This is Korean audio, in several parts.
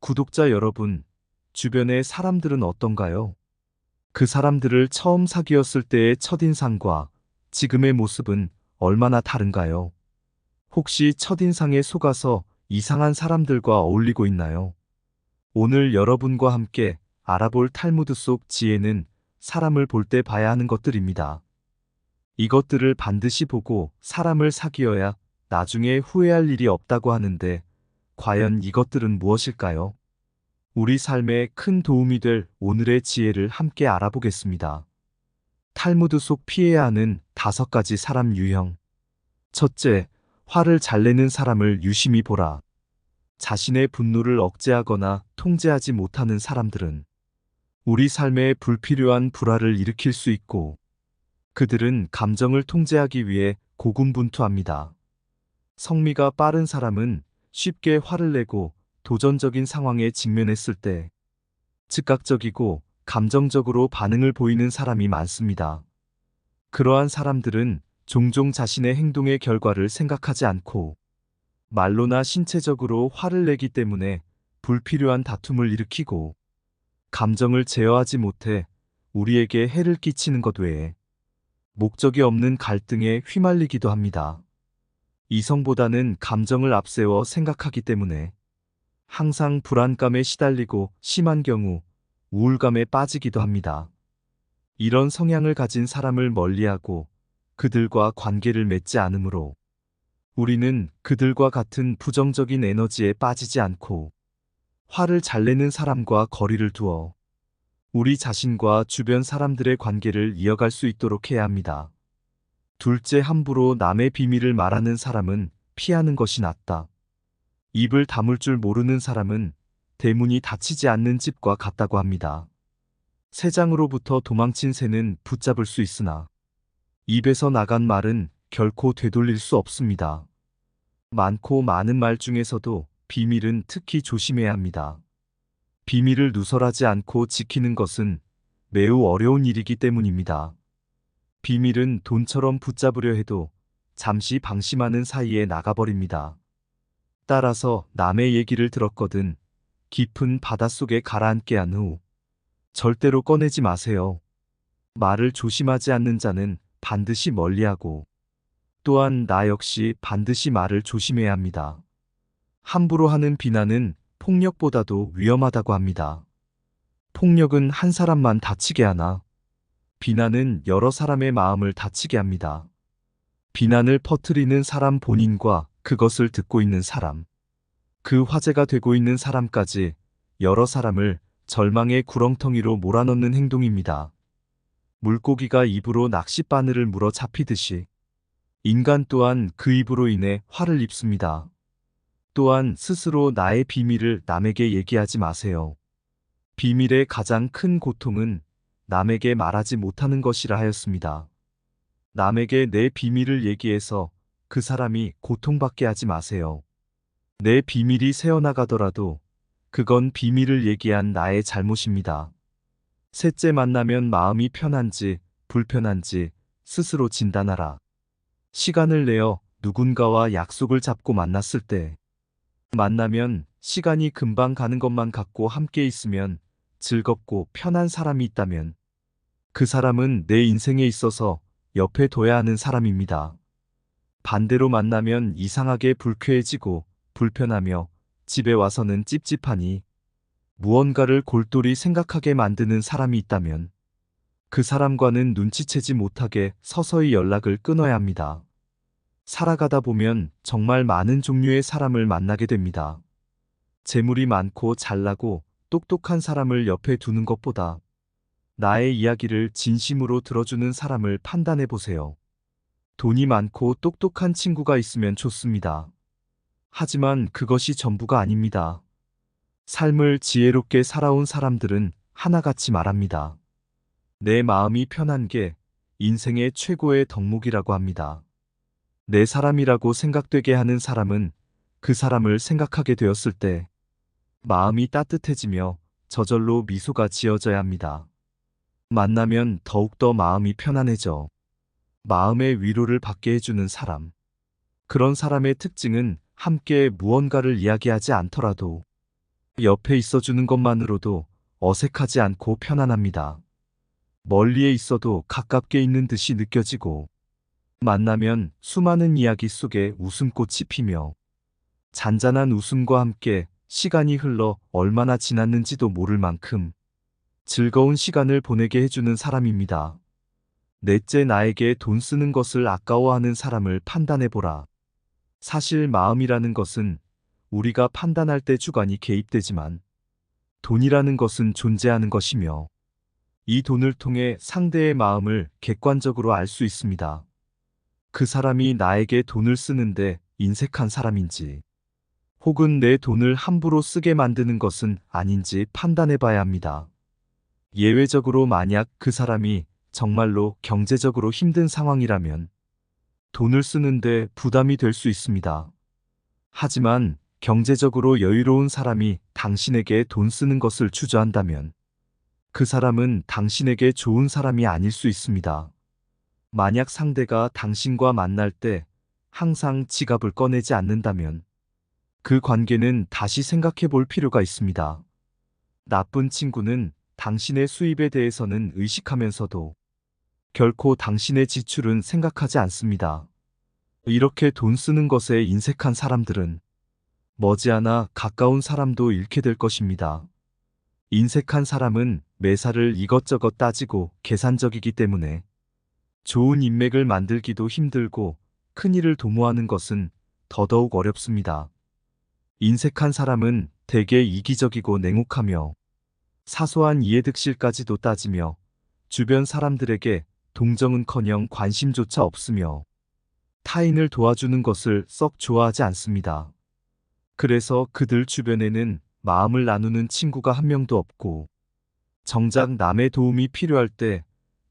구독자 여러분, 주변의 사람들은 어떤가요? 그 사람들을 처음 사귀었을 때의 첫인상과 지금의 모습은 얼마나 다른가요? 혹시 첫인상에 속아서 이상한 사람들과 어울리고 있나요? 오늘 여러분과 함께 알아볼 탈무드 속 지혜는 사람을 볼 때 봐야 하는 것들입니다. 이것들을 반드시 보고 사람을 사귀어야 나중에 후회할 일이 없다고 하는데, 과연 이것들은 무엇일까요? 우리 삶에 큰 도움이 될 오늘의 지혜를 함께 알아보겠습니다. 탈무드 속 피해야 하는 5가지 사람 유형. 첫째, 화를 잘 내는 사람을 유심히 보라. 자신의 분노를 억제하거나 통제하지 못하는 사람들은 우리 삶에 불필요한 불화를 일으킬 수 있고, 그들은 감정을 통제하기 위해 고군분투합니다. 성미가 빠른 사람은 쉽게 화를 내고 도전적인 상황에 직면했을 때 즉각적이고 감정적으로 반응을 보이는 사람이 많습니다. 그러한 사람들은 종종 자신의 행동의 결과를 생각하지 않고 말로나 신체적으로 화를 내기 때문에 불필요한 다툼을 일으키고, 감정을 제어하지 못해 우리에게 해를 끼치는 것 외에 목적이 없는 갈등에 휘말리기도 합니다. 이성보다는 감정을 앞세워 생각하기 때문에 항상 불안감에 시달리고 심한 경우 우울감에 빠지기도 합니다. 이런 성향을 가진 사람을 멀리하고 그들과 관계를 맺지 않으므로 우리는 그들과 같은 부정적인 에너지에 빠지지 않고 화를 잘 내는 사람과 거리를 두어 우리 자신과 주변 사람들의 관계를 이어갈 수 있도록 해야 합니다. 둘째, 함부로 남의 비밀을 말하는 사람은 피하는 것이 낫다. 입을 다물 줄 모르는 사람은 대문이 닫히지 않는 집과 같다고 합니다. 새장으로부터 도망친 새는 붙잡을 수 있으나 입에서 나간 말은 결코 되돌릴 수 없습니다. 많고 많은 말 중에서도 비밀은 특히 조심해야 합니다. 비밀을 누설하지 않고 지키는 것은 매우 어려운 일이기 때문입니다. 비밀은 돈처럼 붙잡으려 해도 잠시 방심하는 사이에 나가버립니다. 따라서 남의 얘기를 들었거든 깊은 바닷속에 가라앉게 한 후 절대로 꺼내지 마세요. 말을 조심하지 않는 자는 반드시 멀리하고, 또한 나 역시 반드시 말을 조심해야 합니다. 함부로 하는 비난은 폭력보다도 위험하다고 합니다. 폭력은 한 사람만 다치게 하나, 비난은 여러 사람의 마음을 다치게 합니다. 비난을 퍼뜨리는 사람 본인과 그것을 듣고 있는 사람, 그 화제가 되고 있는 사람까지 여러 사람을 절망의 구렁텅이로 몰아넣는 행동입니다. 물고기가 입으로 낚싯바늘을 물어 잡히듯이 인간 또한 그 입으로 인해 화를 입습니다. 또한 스스로 나의 비밀을 남에게 얘기하지 마세요. 비밀의 가장 큰 고통은 남에게 말하지 못하는 것이라 하였습니다. 남에게 내 비밀을 얘기해서 그 사람이 고통받게 하지 마세요. 내 비밀이 새어나가더라도 그건 비밀을 얘기한 나의 잘못입니다. 셋째, 만나면 마음이 편한지 불편한지 스스로 진단하라. 시간을 내어 누군가와 약속을 잡고 만났을 때, 만나면 시간이 금방 가는 것만 같고 함께 있으면 즐겁고 편한 사람이 있다면 그 사람은 내 인생에 있어서 옆에 둬야 하는 사람입니다. 반대로 만나면 이상하게 불쾌해지고 불편하며 집에 와서는 찝찝하니 무언가를 골똘히 생각하게 만드는 사람이 있다면 그 사람과는 눈치채지 못하게 서서히 연락을 끊어야 합니다. 살아가다 보면 정말 많은 종류의 사람을 만나게 됩니다. 재물이 많고 잘나고 똑똑한 사람을 옆에 두는 것보다 나의 이야기를 진심으로 들어주는 사람을 판단해 보세요. 돈이 많고 똑똑한 친구가 있으면 좋습니다. 하지만 그것이 전부가 아닙니다. 삶을 지혜롭게 살아온 사람들은 하나같이 말합니다. 내 마음이 편한 게 인생의 최고의 덕목이라고 합니다. 내 사람이라고 생각되게 하는 사람은 그 사람을 생각하게 되었을 때 마음이 따뜻해지며 저절로 미소가 지어져야 합니다. 만나면 더욱더 마음이 편안해져 마음의 위로를 받게 해주는 사람. 그런 사람의 특징은 함께 무언가를 이야기하지 않더라도 옆에 있어주는 것만으로도 어색하지 않고 편안합니다. 멀리에 있어도 가깝게 있는 듯이 느껴지고, 만나면 수많은 이야기 속에 웃음꽃이 피며, 잔잔한 웃음과 함께 시간이 흘러 얼마나 지났는지도 모를 만큼 즐거운 시간을 보내게 해주는 사람입니다. 넷째, 나에게 돈 쓰는 것을 아까워하는 사람을 판단해보라. 사실 마음이라는 것은 우리가 판단할 때 주관이 개입되지만, 돈이라는 것은 존재하는 것이며, 이 돈을 통해 상대의 마음을 객관적으로 알 수 있습니다. 그 사람이 나에게 돈을 쓰는데 인색한 사람인지, 혹은 내 돈을 함부로 쓰게 만드는 것은 아닌지 판단해 봐야 합니다. 예외적으로 만약 그 사람이 정말로 경제적으로 힘든 상황이라면 돈을 쓰는데 부담이 될 수 있습니다. 하지만 경제적으로 여유로운 사람이 당신에게 돈 쓰는 것을 주저한다면 그 사람은 당신에게 좋은 사람이 아닐 수 있습니다. 만약 상대가 당신과 만날 때 항상 지갑을 꺼내지 않는다면 그 관계는 다시 생각해 볼 필요가 있습니다. 나쁜 친구는 당신의 수입에 대해서는 의식하면서도 결코 당신의 지출은 생각하지 않습니다. 이렇게 돈 쓰는 것에 인색한 사람들은 머지않아 가까운 사람도 잃게 될 것입니다. 인색한 사람은 매사를 이것저것 따지고 계산적이기 때문에 좋은 인맥을 만들기도 힘들고 큰일을 도모하는 것은 더더욱 어렵습니다. 인색한 사람은 대개 이기적이고 냉혹하며 사소한 이해득실까지도 따지며 주변 사람들에게 동정은커녕 관심조차 없으며 타인을 도와주는 것을 썩 좋아하지 않습니다. 그래서 그들 주변에는 마음을 나누는 친구가 한 명도 없고 정작 남의 도움이 필요할 때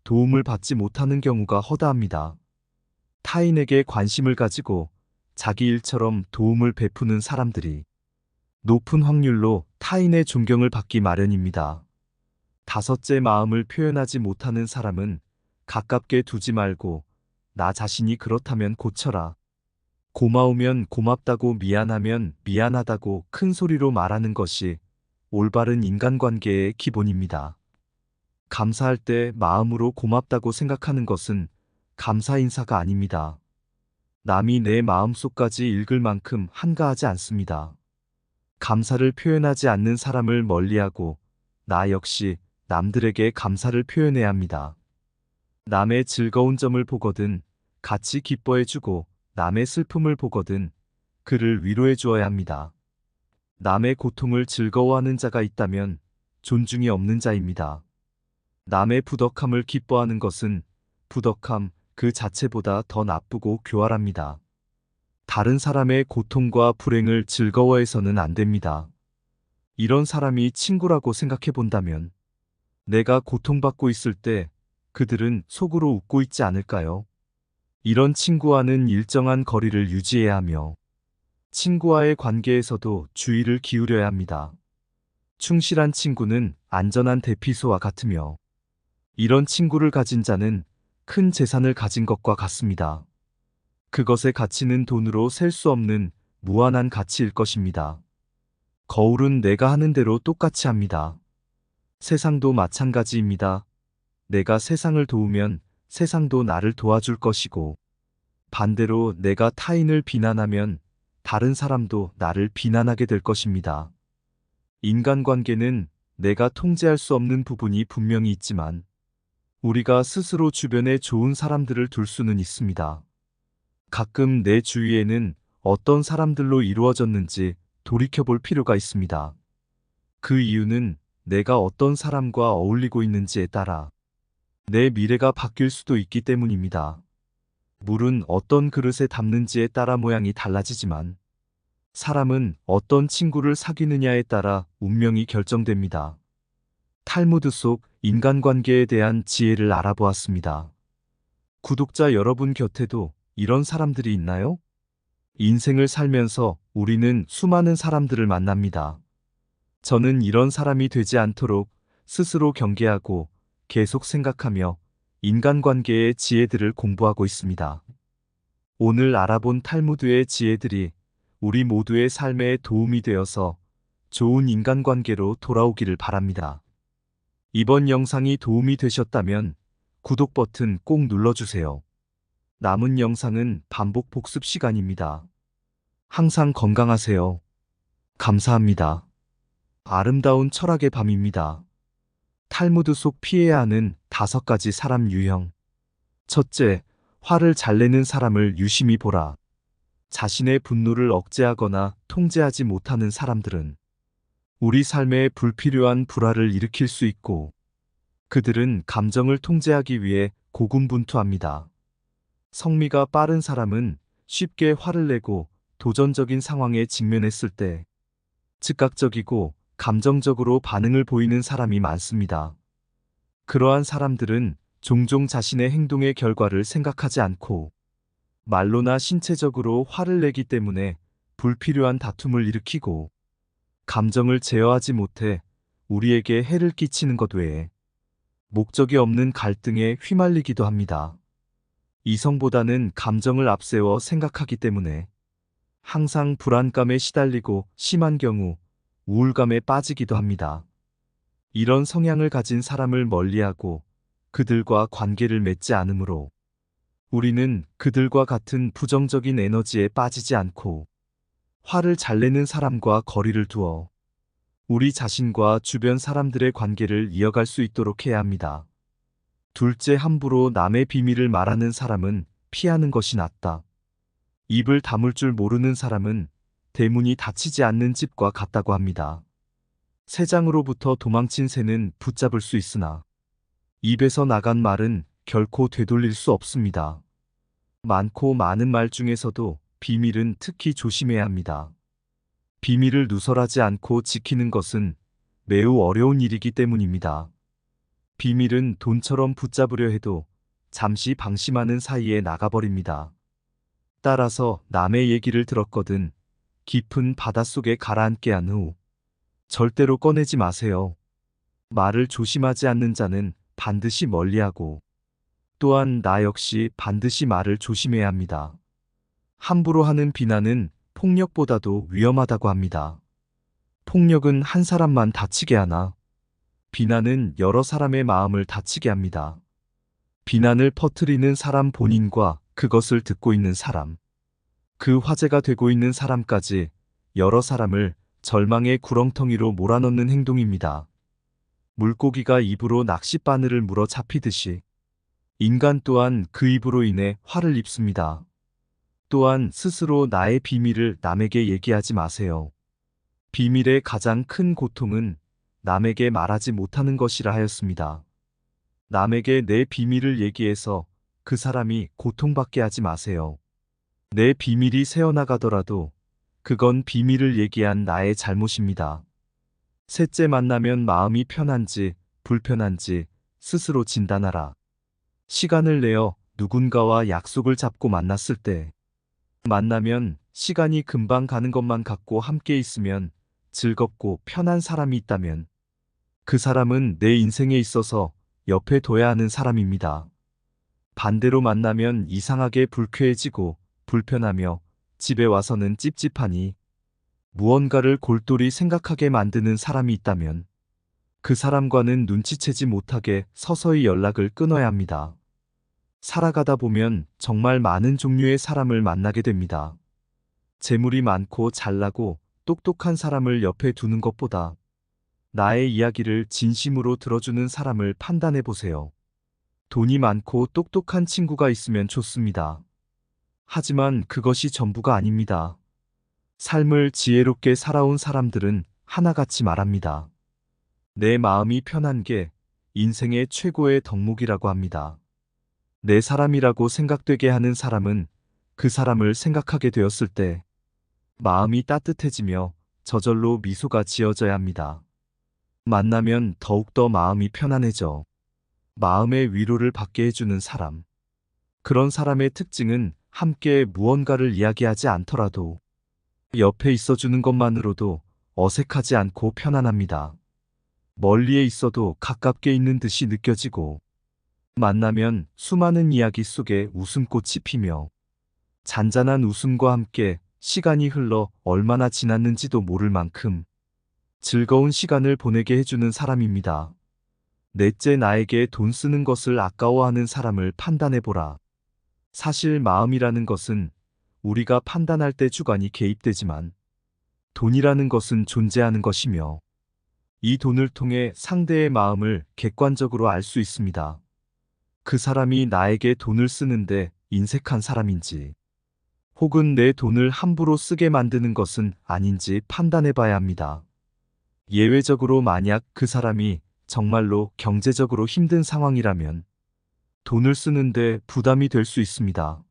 도움을 받지 못하는 경우가 허다합니다. 타인에게 관심을 가지고 자기 일처럼 도움을 베푸는 사람들이 높은 확률로 타인의 존경을 받기 마련입니다. 다섯째, 마음을 표현하지 못하는 사람은 가깝게 두지 말고 나 자신이 그렇다면 고쳐라. 고마우면 고맙다고, 미안하면 미안하다고 큰 소리로 말하는 것이 올바른 인간관계의 기본입니다. 감사할 때 마음으로 고맙다고 생각하는 것은 감사 인사가 아닙니다. 남이 내 마음속까지 읽을 만큼 한가하지 않습니다. 감사를 표현하지 않는 사람을 멀리하고 나 역시 남들에게 감사를 표현해야 합니다. 남의 즐거운 점을 보거든 같이 기뻐해주고 남의 슬픔을 보거든 그를 위로해 주어야 합니다. 남의 고통을 즐거워하는 자가 있다면 존중이 없는 자입니다. 남의 부덕함을 기뻐하는 것은 부덕함 그 자체보다 더 나쁘고 교활합니다. 다른 사람의 고통과 불행을 즐거워해서는 안 됩니다. 이런 사람이 친구라고 생각해 본다면 내가 고통받고 있을 때 그들은 속으로 웃고 있지 않을까요? 이런 친구와는 일정한 거리를 유지해야 하며 친구와의 관계에서도 주의를 기울여야 합니다. 충실한 친구는 안전한 대피소와 같으며 이런 친구를 가진 자는 큰 재산을 가진 것과 같습니다. 그것의 가치는 돈으로 셀 수 없는 무한한 가치일 것입니다. 거울은 내가 하는 대로 똑같이 합니다. 세상도 마찬가지입니다. 내가 세상을 도우면 세상도 나를 도와줄 것이고 반대로 내가 타인을 비난하면 다른 사람도 나를 비난하게 될 것입니다. 인간관계는 내가 통제할 수 없는 부분이 분명히 있지만 우리가 스스로 주변에 좋은 사람들을 둘 수는 있습니다. 가끔 내 주위에는 어떤 사람들로 이루어졌는지 돌이켜볼 필요가 있습니다. 그 이유는 내가 어떤 사람과 어울리고 있는지에 따라 내 미래가 바뀔 수도 있기 때문입니다. 물은 어떤 그릇에 담는지에 따라 모양이 달라지지만 사람은 어떤 친구를 사귀느냐에 따라 운명이 결정됩니다. 탈무드 속 인간관계에 대한 지혜를 알아보았습니다. 구독자 여러분 곁에도 이런 사람들이 있나요? 인생을 살면서 우리는 수많은 사람들을 만납니다. 저는 이런 사람이 되지 않도록 스스로 경계하고 계속 생각하며 인간관계의 지혜들을 공부하고 있습니다. 오늘 알아본 탈무드의 지혜들이 우리 모두의 삶에 도움이 되어서 좋은 인간관계로 돌아오기를 바랍니다. 이번 영상이 도움이 되셨다면 구독 버튼 꼭 눌러주세요. 남은 영상은 반복 복습 시간입니다. 항상 건강하세요. 감사합니다. 아름다운 철학의 밤입니다. 탈무드 속 피해야 하는 5가지 사람 유형. 첫째, 화를 잘 내는 사람을 유심히 보라. 자신의 분노를 억제하거나 통제하지 못하는 사람들은 우리 삶에 불필요한 불화를 일으킬 수 있고, 그들은 감정을 통제하기 위해 고군분투합니다. 성미가 빠른 사람은 쉽게 화를 내고 도전적인 상황에 직면했을 때 즉각적이고 감정적으로 반응을 보이는 사람이 많습니다. 그러한 사람들은 종종 자신의 행동의 결과를 생각하지 않고 말로나 신체적으로 화를 내기 때문에 불필요한 다툼을 일으키고, 감정을 제어하지 못해 우리에게 해를 끼치는 것 외에 목적이 없는 갈등에 휘말리기도 합니다. 이성보다는 감정을 앞세워 생각하기 때문에 항상 불안감에 시달리고 심한 경우 우울감에 빠지기도 합니다. 이런 성향을 가진 사람을 멀리하고 그들과 관계를 맺지 않으므로 우리는 그들과 같은 부정적인 에너지에 빠지지 않고 화를 잘 내는 사람과 거리를 두어 우리 자신과 주변 사람들의 관계를 이어갈 수 있도록 해야 합니다. 둘째, 함부로 남의 비밀을 말하는 사람은 피하는 것이 낫다. 입을 다물 줄 모르는 사람은 대문이 닫히지 않는 집과 같다고 합니다. 새장으로부터 도망친 새는 붙잡을 수 있으나 입에서 나간 말은 결코 되돌릴 수 없습니다. 많고 많은 말 중에서도 비밀은 특히 조심해야 합니다. 비밀을 누설하지 않고 지키는 것은 매우 어려운 일이기 때문입니다. 비밀은 돈처럼 붙잡으려 해도 잠시 방심하는 사이에 나가버립니다. 따라서 남의 얘기를 들었거든 깊은 바닷속에 가라앉게 한 후 절대로 꺼내지 마세요. 말을 조심하지 않는 자는 반드시 멀리하고, 또한 나 역시 반드시 말을 조심해야 합니다. 함부로 하는 비난은 폭력보다도 위험하다고 합니다. 폭력은 한 사람만 다치게 하나 비난은 여러 사람의 마음을 다치게 합니다. 비난을 퍼뜨리는 사람 본인과 그것을 듣고 있는 사람, 그 화제가 되고 있는 사람까지 여러 사람을 절망의 구렁텅이로 몰아넣는 행동입니다. 물고기가 입으로 낚싯바늘을 물어 잡히듯이 인간 또한 그 입으로 인해 화를 입습니다. 또한 스스로 나의 비밀을 남에게 얘기하지 마세요. 비밀의 가장 큰 고통은 남에게 말하지 못하는 것이라 하였습니다. 남에게 내 비밀을 얘기해서 그 사람이 고통받게 하지 마세요. 내 비밀이 새어나가더라도 그건 비밀을 얘기한 나의 잘못입니다. 셋째, 만나면 마음이 편한지 불편한지 스스로 진단하라. 시간을 내어 누군가와 약속을 잡고 만났을 때 만나면 시간이 금방 가는 것만 같고 함께 있으면 즐겁고 편한 사람이 있다면 그 사람은 내 인생에 있어서 옆에 둬야 하는 사람입니다. 반대로 만나면 이상하게 불쾌해지고 불편하며 집에 와서는 찝찝하니 무언가를 골똘히 생각하게 만드는 사람이 있다면 그 사람과는 눈치채지 못하게 서서히 연락을 끊어야 합니다. 살아가다 보면 정말 많은 종류의 사람을 만나게 됩니다. 재물이 많고 잘나고 똑똑한 사람을 옆에 두는 것보다 나의 이야기를 진심으로 들어주는 사람을 판단해 보세요. 돈이 많고 똑똑한 친구가 있으면 좋습니다. 하지만 그것이 전부가 아닙니다. 삶을 지혜롭게 살아온 사람들은 하나같이 말합니다. 내 마음이 편한 게 인생의 최고의 덕목이라고 합니다. 내 사람이라고 생각되게 하는 사람은 그 사람을 생각하게 되었을 때 마음이 따뜻해지며 저절로 미소가 지어져야 합니다. 만나면 더욱더 마음이 편안해져 마음의 위로를 받게 해주는 사람. 그런 사람의 특징은 함께 무언가를 이야기하지 않더라도 옆에 있어주는 것만으로도 어색하지 않고 편안합니다. 멀리에 있어도 가깝게 있는 듯이 느껴지고, 만나면 수많은 이야기 속에 웃음꽃이 피며 잔잔한 웃음과 함께 시간이 흘러 얼마나 지났는지도 모를 만큼 즐거운 시간을 보내게 해주는 사람입니다. 넷째, 나에게 돈 쓰는 것을 아까워하는 사람을 판단해보라. 사실 마음이라는 것은 우리가 판단할 때 주관이 개입되지만 돈이라는 것은 존재하는 것이며 이 돈을 통해 상대의 마음을 객관적으로 알 수 있습니다. 그 사람이 나에게 돈을 쓰는데 인색한 사람인지 혹은 내 돈을 함부로 쓰게 만드는 것은 아닌지 판단해 봐야 합니다. 예외적으로 만약 그 사람이 정말로 경제적으로 힘든 상황이라면 돈을 쓰는데 부담이 될 수 있습니다.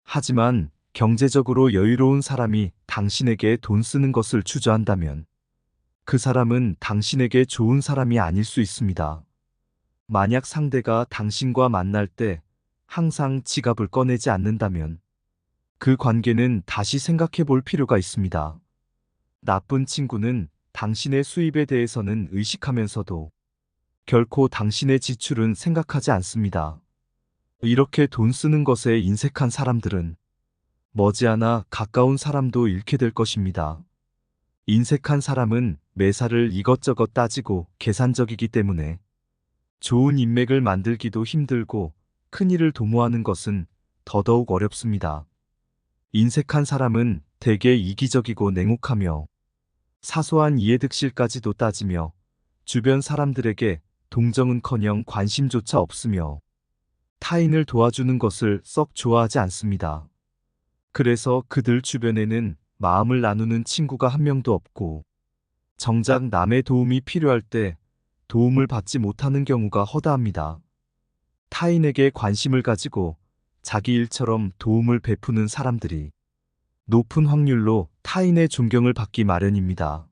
하지만 경제적으로 여유로운 사람이 당신에게 돈 쓰는 것을 주저한다면 그 사람은 당신에게 좋은 사람이 아닐 수 있습니다. 만약 상대가 당신과 만날 때 항상 지갑을 꺼내지 않는다면 그 관계는 다시 생각해 볼 필요가 있습니다. 나쁜 친구는 당신의 수입에 대해서는 의식하면서도 결코 당신의 지출은 생각하지 않습니다. 이렇게 돈 쓰는 것에 인색한 사람들은 머지않아 가까운 사람도 잃게 될 것입니다. 인색한 사람은 매사를 이것저것 따지고 계산적이기 때문에 좋은 인맥을 만들기도 힘들고 큰일을 도모하는 것은 더더욱 어렵습니다. 인색한 사람은 대개 이기적이고 냉혹하며 사소한 이해득실까지도 따지며 주변 사람들에게 동정은커녕 관심조차 없으며 타인을 도와주는 것을 썩 좋아하지 않습니다. 그래서 그들 주변에는 마음을 나누는 친구가 한 명도 없고 정작 남의 도움이 필요할 때 도움을 받지 못하는 경우가 허다합니다. 타인에게 관심을 가지고 자기 일처럼 도움을 베푸는 사람들이 높은 확률로 타인의 존경을 받기 마련입니다.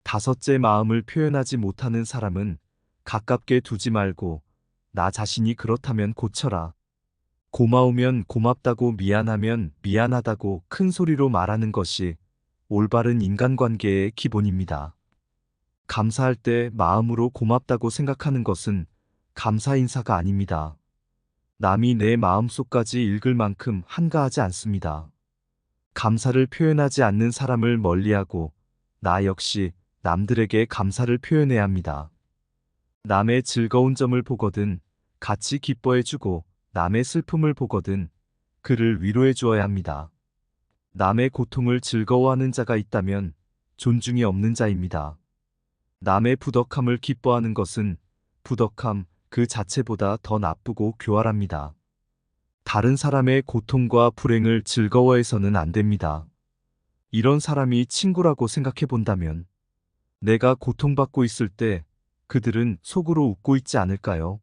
다섯째, 마음을 표현하지 못하는 사람은 가깝게 두지 말고 나 자신이 그렇다면 고쳐라. 고마우면 고맙다고 미안하면 미안하다고 큰 소리로 말하는 것이 올바른 인간관계의 기본입니다. 감사할 때 마음으로 고맙다고 생각하는 것은 감사 인사가 아닙니다. 남이 내 마음속까지 읽을 만큼 한가하지 않습니다. 감사를 표현하지 않는 사람을 멀리하고 나 역시 남들에게 감사를 표현해야 합니다. 남의 즐거운 점을 보거든 같이 기뻐해주고 남의 슬픔을 보거든 그를 위로해 주어야 합니다. 남의 고통을 즐거워하는 자가 있다면 존중이 없는 자입니다. 남의 부덕함을 기뻐하는 것은 부덕함 그 자체보다 더 나쁘고 교활합니다. 다른 사람의 고통과 불행을 즐거워해서는 안 됩니다. 이런 사람이 친구라고 생각해 본다면 내가 고통받고 있을 때 그들은 속으로 웃고 있지 않을까요?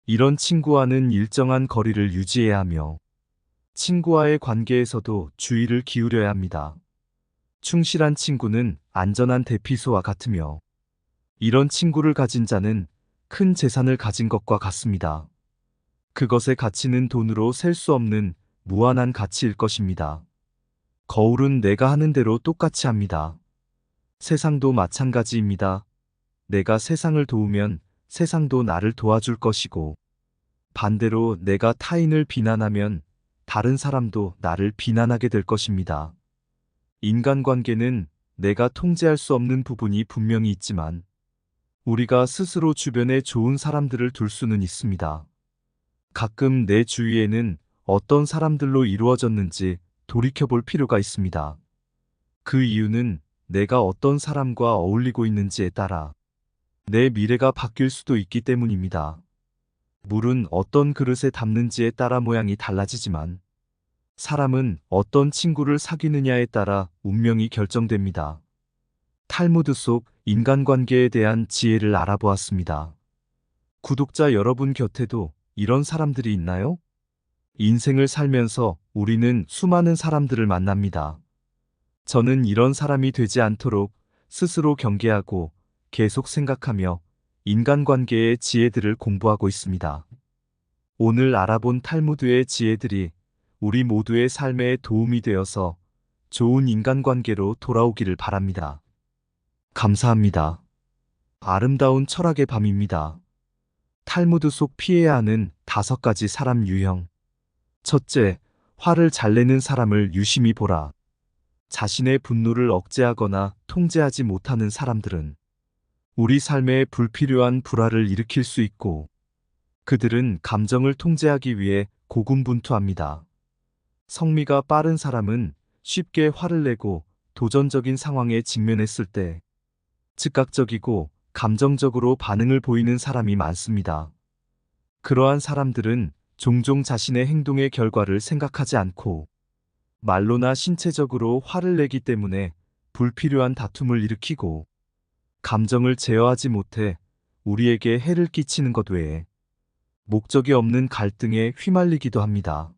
이런 친구와는 일정한 거리를 유지해야 하며 친구와의 관계에서도 주의를 기울여야 합니다. 충실한 친구는 안전한 대피소와 같으며 이런 친구를 가진 자는 큰 재산을 가진 것과 같습니다. 그것의 가치는 돈으로 셀 수 없는 무한한 가치일 것입니다. 거울은 내가 하는 대로 똑같이 합니다. 세상도 마찬가지입니다. 내가 세상을 도우면 세상도 나를 도와줄 것이고 반대로 내가 타인을 비난하면 다른 사람도 나를 비난하게 될 것입니다. 인간관계는 내가 통제할 수 없는 부분이 분명히 있지만 우리가 스스로 주변에 좋은 사람들을 둘 수는 있습니다. 가끔 내 주위에는 어떤 사람들로 이루어졌는지 돌이켜볼 필요가 있습니다. 그 이유는 내가 어떤 사람과 어울리고 있는지에 따라 내 미래가 바뀔 수도 있기 때문입니다. 물은 어떤 그릇에 담는지에 따라 모양이 달라지지만 사람은 어떤 친구를 사귀느냐에 따라 운명이 결정됩니다. 탈무드 속 인간관계에 대한 지혜를 알아보았습니다. 구독자 여러분 곁에도 이런 사람들이 있나요? 인생을 살면서 우리는 수많은 사람들을 만납니다. 저는 이런 사람이 되지 않도록 스스로 경계하고 계속 생각하며 인간관계의 지혜들을 공부하고 있습니다. 오늘 알아본 탈무드의 지혜들이 우리 모두의 삶에 도움이 되어서 좋은 인간관계로 돌아오기를 바랍니다. 감사합니다. 아름다운 철학의 밤입니다. 탈무드 속 피해야 하는 5가지 사람 유형. 첫째, 화를 잘 내는 사람을 유심히 보라. 자신의 분노를 억제하거나 통제하지 못하는 사람들은 우리 삶에 불필요한 불화를 일으킬 수 있고, 그들은 감정을 통제하기 위해 고군분투합니다. 성미가 빠른 사람은 쉽게 화를 내고 도전적인 상황에 직면했을 때 즉각적이고 감정적으로 반응을 보이는 사람이 많습니다. 그러한 사람들은 종종 자신의 행동의 결과를 생각하지 않고 말로나 신체적으로 화를 내기 때문에 불필요한 다툼을 일으키고, 감정을 제어하지 못해 우리에게 해를 끼치는 것 외에 목적이 없는 갈등에 휘말리기도 합니다.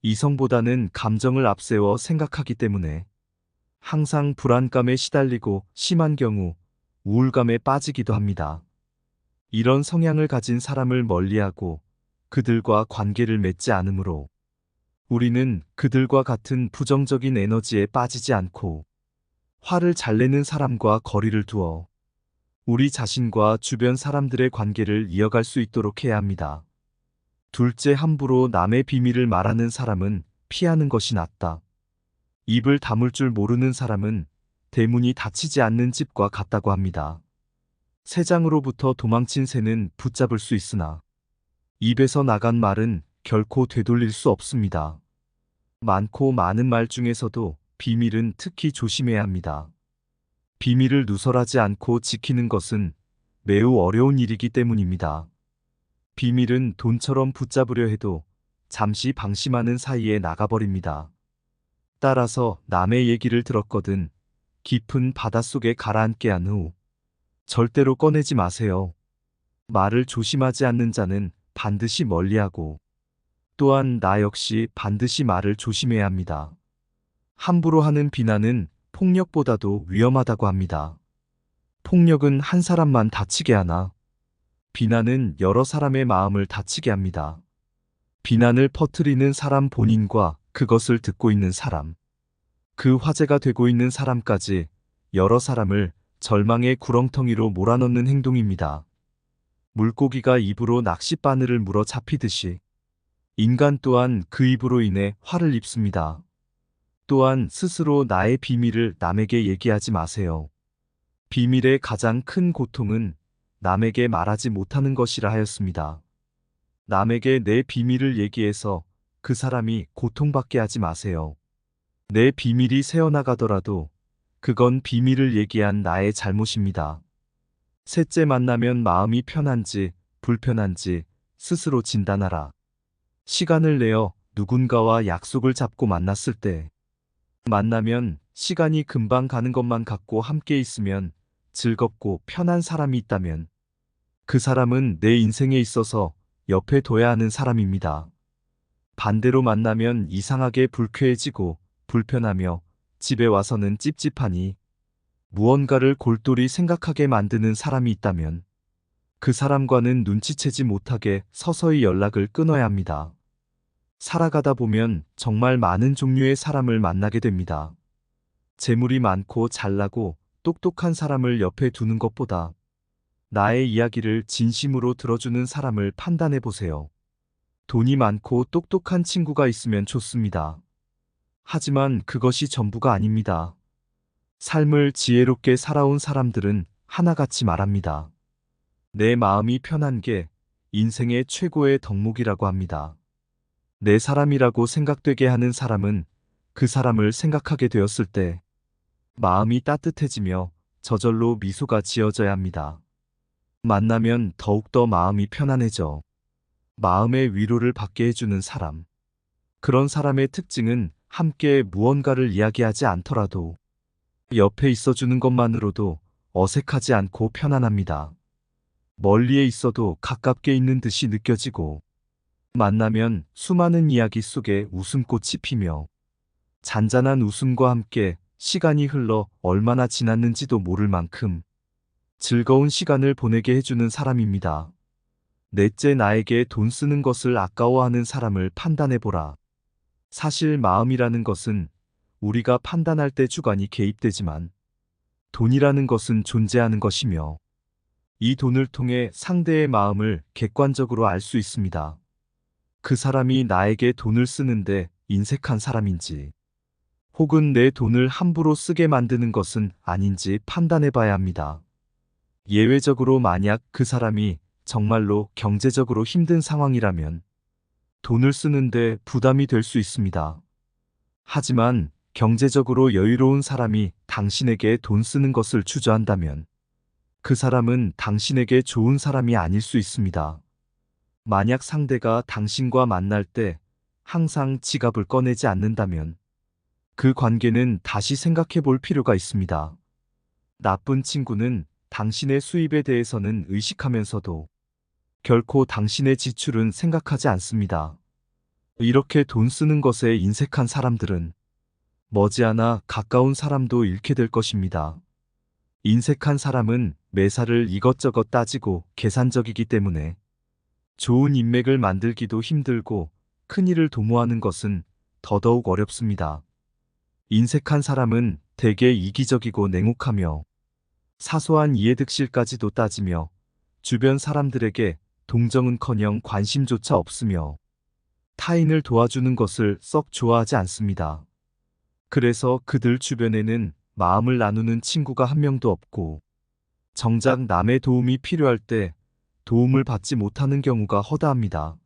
이성보다는 감정을 앞세워 생각하기 때문에 항상 불안감에 시달리고 심한 경우 우울감에 빠지기도 합니다. 이런 성향을 가진 사람을 멀리하고 그들과 관계를 맺지 않으므로 우리는 그들과 같은 부정적인 에너지에 빠지지 않고 화를 잘 내는 사람과 거리를 두어 우리 자신과 주변 사람들의 관계를 이어갈 수 있도록 해야 합니다. 둘째, 함부로 남의 비밀을 말하는 사람은 피하는 것이 낫다. 입을 다물 줄 모르는 사람은 대문이 닫히지 않는 집과 같다고 합니다. 새장으로부터 도망친 새는 붙잡을 수 있으나 입에서 나간 말은 결코 되돌릴 수 없습니다. 많고 많은 말 중에서도 비밀은 특히 조심해야 합니다. 비밀을 누설하지 않고 지키는 것은 매우 어려운 일이기 때문입니다. 비밀은 돈처럼 붙잡으려 해도 잠시 방심하는 사이에 나가버립니다. 따라서 남의 얘기를 들었거든 깊은 바닷속에 가라앉게 한 후 절대로 꺼내지 마세요. 말을 조심하지 않는 자는 반드시 멀리하고, 또한 나 역시 반드시 말을 조심해야 합니다. 함부로 하는 비난은 폭력보다도 위험하다고 합니다. 폭력은 한 사람만 다치게 하나 비난은 여러 사람의 마음을 다치게 합니다. 비난을 퍼뜨리는 사람 본인과 그것을 듣고 있는 사람, 그 화제가 되고 있는 사람까지 여러 사람을 절망의 구렁텅이로 몰아넣는 행동입니다. 물고기가 입으로 낚싯바늘을 물어 잡히듯이 인간 또한 그 입으로 인해 화를 입습니다. 또한 스스로 나의 비밀을 남에게 얘기하지 마세요. 비밀의 가장 큰 고통은 남에게 말하지 못하는 것이라 하였습니다. 남에게 내 비밀을 얘기해서 그 사람이 고통받게 하지 마세요. 내 비밀이 새어나가더라도 그건 비밀을 얘기한 나의 잘못입니다. 셋째, 만나면 마음이 편한지 불편한지 스스로 진단하라. 시간을 내어 누군가와 약속을 잡고 만났을 때 만나면 시간이 금방 가는 것만 같고 함께 있으면 즐겁고 편한 사람이 있다면 그 사람은 내 인생에 있어서 옆에 둬야 하는 사람입니다. 반대로 만나면 이상하게 불쾌해지고 불편하며 집에 와서는 찝찝하니 무언가를 골똘히 생각하게 만드는 사람이 있다면 그 사람과는 눈치채지 못하게 서서히 연락을 끊어야 합니다. 살아가다 보면 정말 많은 종류의 사람을 만나게 됩니다. 재물이 많고 잘나고 똑똑한 사람을 옆에 두는 것보다 나의 이야기를 진심으로 들어주는 사람을 판단해 보세요. 돈이 많고 똑똑한 친구가 있으면 좋습니다. 하지만 그것이 전부가 아닙니다. 삶을 지혜롭게 살아온 사람들은 하나같이 말합니다. 내 마음이 편한 게 인생의 최고의 덕목이라고 합니다. 내 사람이라고 생각되게 하는 사람은 그 사람을 생각하게 되었을 때 마음이 따뜻해지며 저절로 미소가 지어져야 합니다. 만나면 더욱더 마음이 편안해져 마음의 위로를 받게 해주는 사람. 그런 사람의 특징은 함께 무언가를 이야기하지 않더라도 옆에 있어주는 것만으로도 어색하지 않고 편안합니다. 멀리에 있어도 가깝게 있는 듯이 느껴지고, 만나면 수많은 이야기 속에 웃음꽃이 피며 잔잔한 웃음과 함께 시간이 흘러 얼마나 지났는지도 모를 만큼 즐거운 시간을 보내게 해주는 사람입니다. 넷째, 나에게 돈 쓰는 것을 아까워하는 사람을 판단해보라. 사실 마음이라는 것은 우리가 판단할 때 주관이 개입되지만 돈이라는 것은 존재하는 것이며 이 돈을 통해 상대의 마음을 객관적으로 알 수 있습니다. 그 사람이 나에게 돈을 쓰는데 인색한 사람인지 혹은 내 돈을 함부로 쓰게 만드는 것은 아닌지 판단해 봐야 합니다. 예외적으로 만약 그 사람이 정말로 경제적으로 힘든 상황이라면 돈을 쓰는데 부담이 될 수 있습니다. 하지만 경제적으로 여유로운 사람이 당신에게 돈 쓰는 것을 주저한다면 그 사람은 당신에게 좋은 사람이 아닐 수 있습니다. 만약 상대가 당신과 만날 때 항상 지갑을 꺼내지 않는다면 그 관계는 다시 생각해 볼 필요가 있습니다. 나쁜 친구는 당신의 수입에 대해서는 의식하면서도 결코 당신의 지출은 생각하지 않습니다. 이렇게 돈 쓰는 것에 인색한 사람들은 머지않아 가까운 사람도 잃게 될 것입니다. 인색한 사람은 매사를 이것저것 따지고 계산적이기 때문에 좋은 인맥을 만들기도 힘들고 큰일을 도모하는 것은 더더욱 어렵습니다. 인색한 사람은 대개 이기적이고 냉혹하며 사소한 이해득실까지도 따지며 주변 사람들에게 동정은커녕 관심조차 없으며 타인을 도와주는 것을 썩 좋아하지 않습니다. 그래서 그들 주변에는 마음을 나누는 친구가 한 명도 없고 정작 남의 도움이 필요할 때 도움을 받지 못하는 경우가 허다합니다.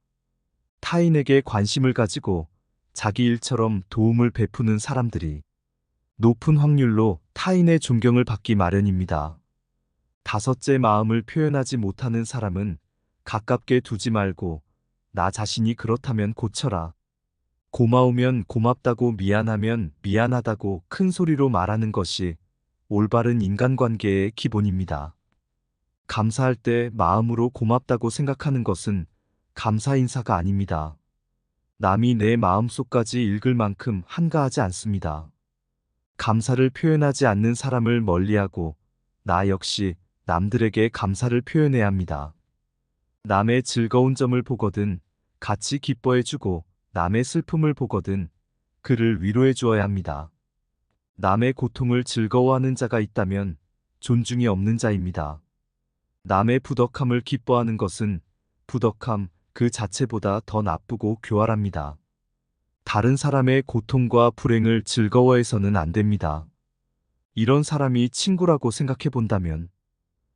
타인에게 관심을 가지고 자기 일처럼 도움을 베푸는 사람들이 높은 확률로 타인의 존경을 받기 마련입니다. 다섯째, 마음을 표현하지 못하는 사람은 가깝게 두지 말고 나 자신이 그렇다면 고쳐라. 고마우면 고맙다고 미안하면 미안하다고 큰 소리로 말하는 것이 올바른 인간관계의 기본입니다. 감사할 때 마음으로 고맙다고 생각하는 것은 감사 인사가 아닙니다. 남이 내 마음속까지 읽을 만큼 한가하지 않습니다. 감사를 표현하지 않는 사람을 멀리하고 나 역시 남들에게 감사를 표현해야 합니다. 남의 즐거운 점을 보거든 같이 기뻐해주고 남의 슬픔을 보거든 그를 위로해 주어야 합니다. 남의 고통을 즐거워하는 자가 있다면 존중이 없는 자입니다. 남의 부덕함을 기뻐하는 것은 부덕함 그 자체보다 더 나쁘고 교활합니다. 다른 사람의 고통과 불행을 즐거워해서는 안 됩니다. 이런 사람이 친구라고 생각해 본다면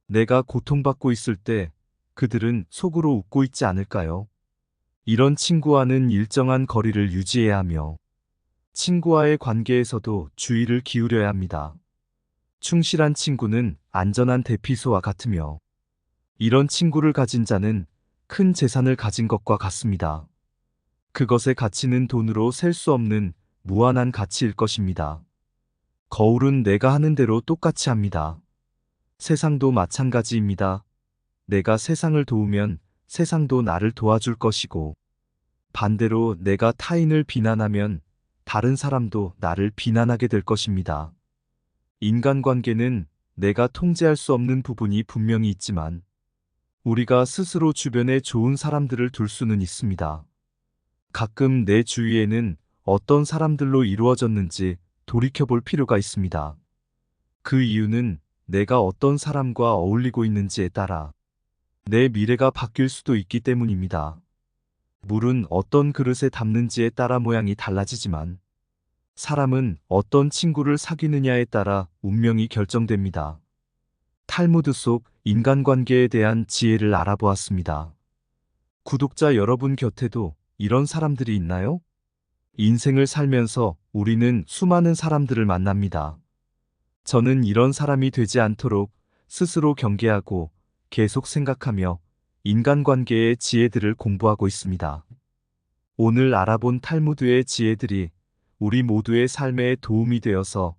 내가 고통받고 있을 때 그들은 속으로 웃고 있지 않을까요? 이런 친구와는 일정한 거리를 유지해야 하며 친구와의 관계에서도 주의를 기울여야 합니다. 충실한 친구는 안전한 대피소와 같으며 이런 친구를 가진 자는 큰 재산을 가진 것과 같습니다. 그것의 가치는 돈으로 셀 수 없는 무한한 가치일 것입니다. 거울은 내가 하는 대로 똑같이 합니다. 세상도 마찬가지입니다. 내가 세상을 도우면 세상도 나를 도와줄 것이고 반대로 내가 타인을 비난하면 다른 사람도 나를 비난하게 될 것입니다. 인간관계는 내가 통제할 수 없는 부분이 분명히 있지만 우리가 스스로 주변에 좋은 사람들을 둘 수는 있습니다. 가끔 내 주위에는 어떤 사람들로 이루어졌는지 돌이켜볼 필요가 있습니다. 그 이유는 내가 어떤 사람과 어울리고 있는지에 따라 내 미래가 바뀔 수도 있기 때문입니다. 물은 어떤 그릇에 담는지에 따라 모양이 달라지지만 사람은 어떤 친구를 사귀느냐에 따라 운명이 결정됩니다. 탈무드 속 인간관계에 대한 지혜를 알아보았습니다. 구독자 여러분 곁에도 이런 사람들이 있나요? 인생을 살면서 우리는 수많은 사람들을 만납니다. 저는 이런 사람이 되지 않도록 스스로 경계하고 계속 생각하며 인간관계의 지혜들을 공부하고 있습니다. 오늘 알아본 탈무드의 지혜들이 우리 모두의 삶에 도움이 되어서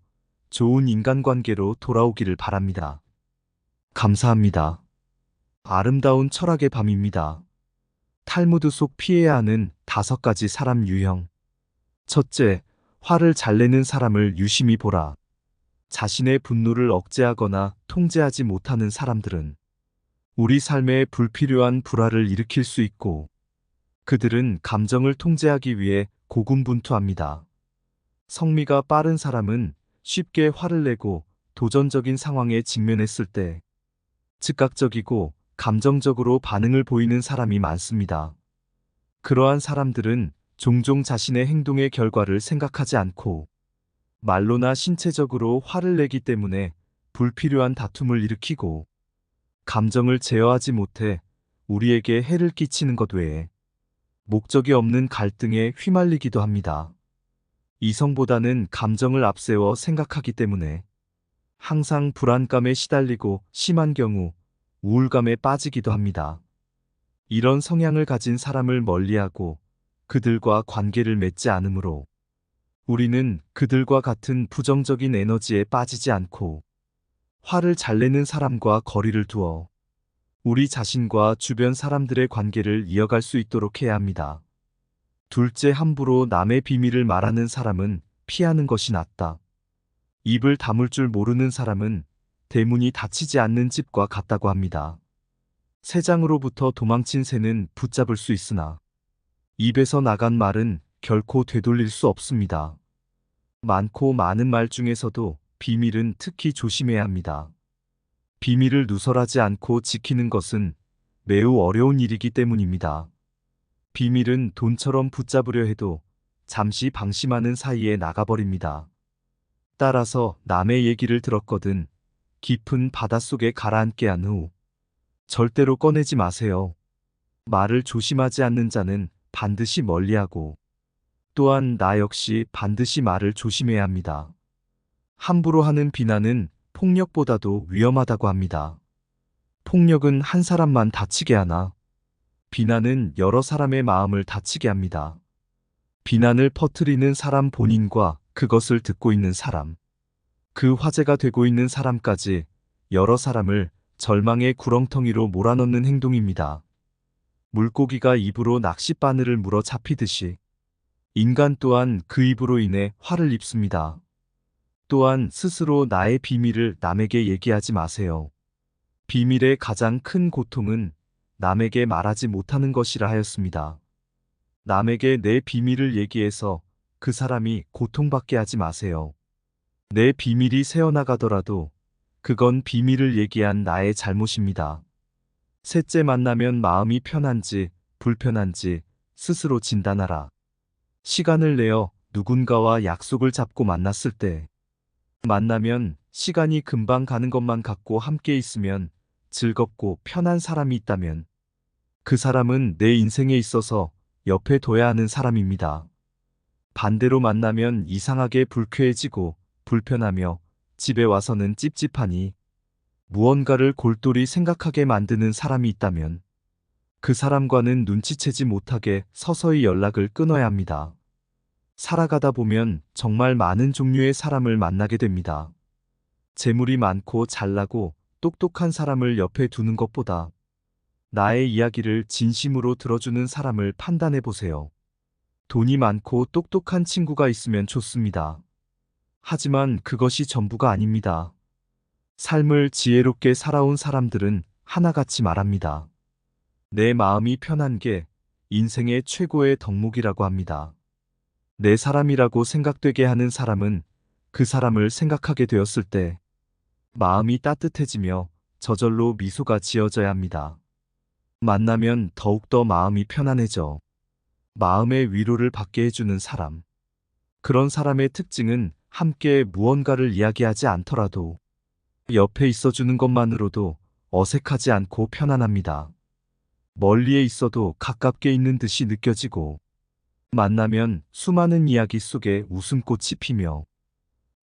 좋은 인간관계로 돌아오기를 바랍니다. 감사합니다. 아름다운 철학의 밤입니다. 탈무드 속 피해야 하는 5가지 사람 유형. 첫째, 화를 잘 내는 사람을 유심히 보라. 자신의 분노를 억제하거나 통제하지 못하는 사람들은 우리 삶에 불필요한 불화를 일으킬 수 있고 그들은 감정을 통제하기 위해 고군분투합니다. 성미가 빠른 사람은 쉽게 화를 내고 도전적인 상황에 직면했을 때 즉각적이고 감정적으로 반응을 보이는 사람이 많습니다. 그러한 사람들은 종종 자신의 행동의 결과를 생각하지 않고 말로나 신체적으로 화를 내기 때문에 불필요한 다툼을 일으키고 감정을 제어하지 못해 우리에게 해를 끼치는 것 외에 목적이 없는 갈등에 휘말리기도 합니다. 이성보다는 감정을 앞세워 생각하기 때문에 항상 불안감에 시달리고 심한 경우 우울감에 빠지기도 합니다. 이런 성향을 가진 사람을 멀리하고 그들과 관계를 맺지 않으므로 우리는 그들과 같은 부정적인 에너지에 빠지지 않고 화를 잘 내는 사람과 거리를 두어 우리 자신과 주변 사람들의 관계를 이어갈 수 있도록 해야 합니다. 둘째, 함부로 남의 비밀을 말하는 사람은 피하는 것이 낫다. 입을 다물 줄 모르는 사람은 대문이 닫히지 않는 집과 같다고 합니다. 새장으로부터 도망친 새는 붙잡을 수 있으나 입에서 나간 말은 결코 되돌릴 수 없습니다. 많고 많은 말 중에서도 비밀은 특히 조심해야 합니다. 비밀을 누설하지 않고 지키는 것은 매우 어려운 일이기 때문입니다. 비밀은 돈처럼 붙잡으려 해도 잠시 방심하는 사이에 나가버립니다. 따라서 남의 얘기를 들었거든 깊은 바닷속에 가라앉게 한 후 절대로 꺼내지 마세요. 말을 조심하지 않는 자는 반드시 멀리하고 또한 나 역시 반드시 말을 조심해야 합니다. 함부로 하는 비난은 폭력보다도 위험하다고 합니다. 폭력은 한 사람만 다치게 하나 비난은 여러 사람의 마음을 다치게 합니다. 비난을 퍼뜨리는 사람 본인과 그것을 듣고 있는 사람, 그 화제가 되고 있는 사람까지 여러 사람을 절망의 구렁텅이로 몰아넣는 행동입니다. 물고기가 입으로 낚싯바늘을 물어 잡히듯이 인간 또한 그 입으로 인해 화를 입습니다. 또한 스스로 나의 비밀을 남에게 얘기하지 마세요. 비밀의 가장 큰 고통은 남에게 말하지 못하는 것이라 하였습니다. 남에게 내 비밀을 얘기해서 그 사람이 고통받게 하지 마세요. 내 비밀이 새어나가더라도 그건 비밀을 얘기한 나의 잘못입니다. 셋째, 만나면 마음이 편한지 불편한지 스스로 진단하라. 시간을 내어 누군가와 약속을 잡고 만났을 때 만나면 시간이 금방 가는 것만 같고 함께 있으면 즐겁고 편한 사람이 있다면 그 사람은 내 인생에 있어서 옆에 둬야 하는 사람입니다. 반대로 만나면 이상하게 불쾌해지고 불편하며 집에 와서는 찝찝하니 무언가를 골똘히 생각하게 만드는 사람이 있다면 그 사람과는 눈치채지 못하게 서서히 연락을 끊어야 합니다. 살아가다 보면 정말 많은 종류의 사람을 만나게 됩니다. 재물이 많고 잘나고 똑똑한 사람을 옆에 두는 것보다 나의 이야기를 진심으로 들어주는 사람을 판단해 보세요. 돈이 많고 똑똑한 친구가 있으면 좋습니다. 하지만 그것이 전부가 아닙니다. 삶을 지혜롭게 살아온 사람들은 하나같이 말합니다. 내 마음이 편한 게 인생의 최고의 덕목이라고 합니다. 내 사람이라고 생각되게 하는 사람은 그 사람을 생각하게 되었을 때 마음이 따뜻해지며 저절로 미소가 지어져야 합니다. 만나면 더욱더 마음이 편안해져 마음의 위로를 받게 해주는 사람. 그런 사람의 특징은 함께 무언가를 이야기하지 않더라도 옆에 있어주는 것만으로도 어색하지 않고 편안합니다. 멀리에 있어도 가깝게 있는 듯이 느껴지고 만나면 수많은 이야기 속에 웃음꽃이 피며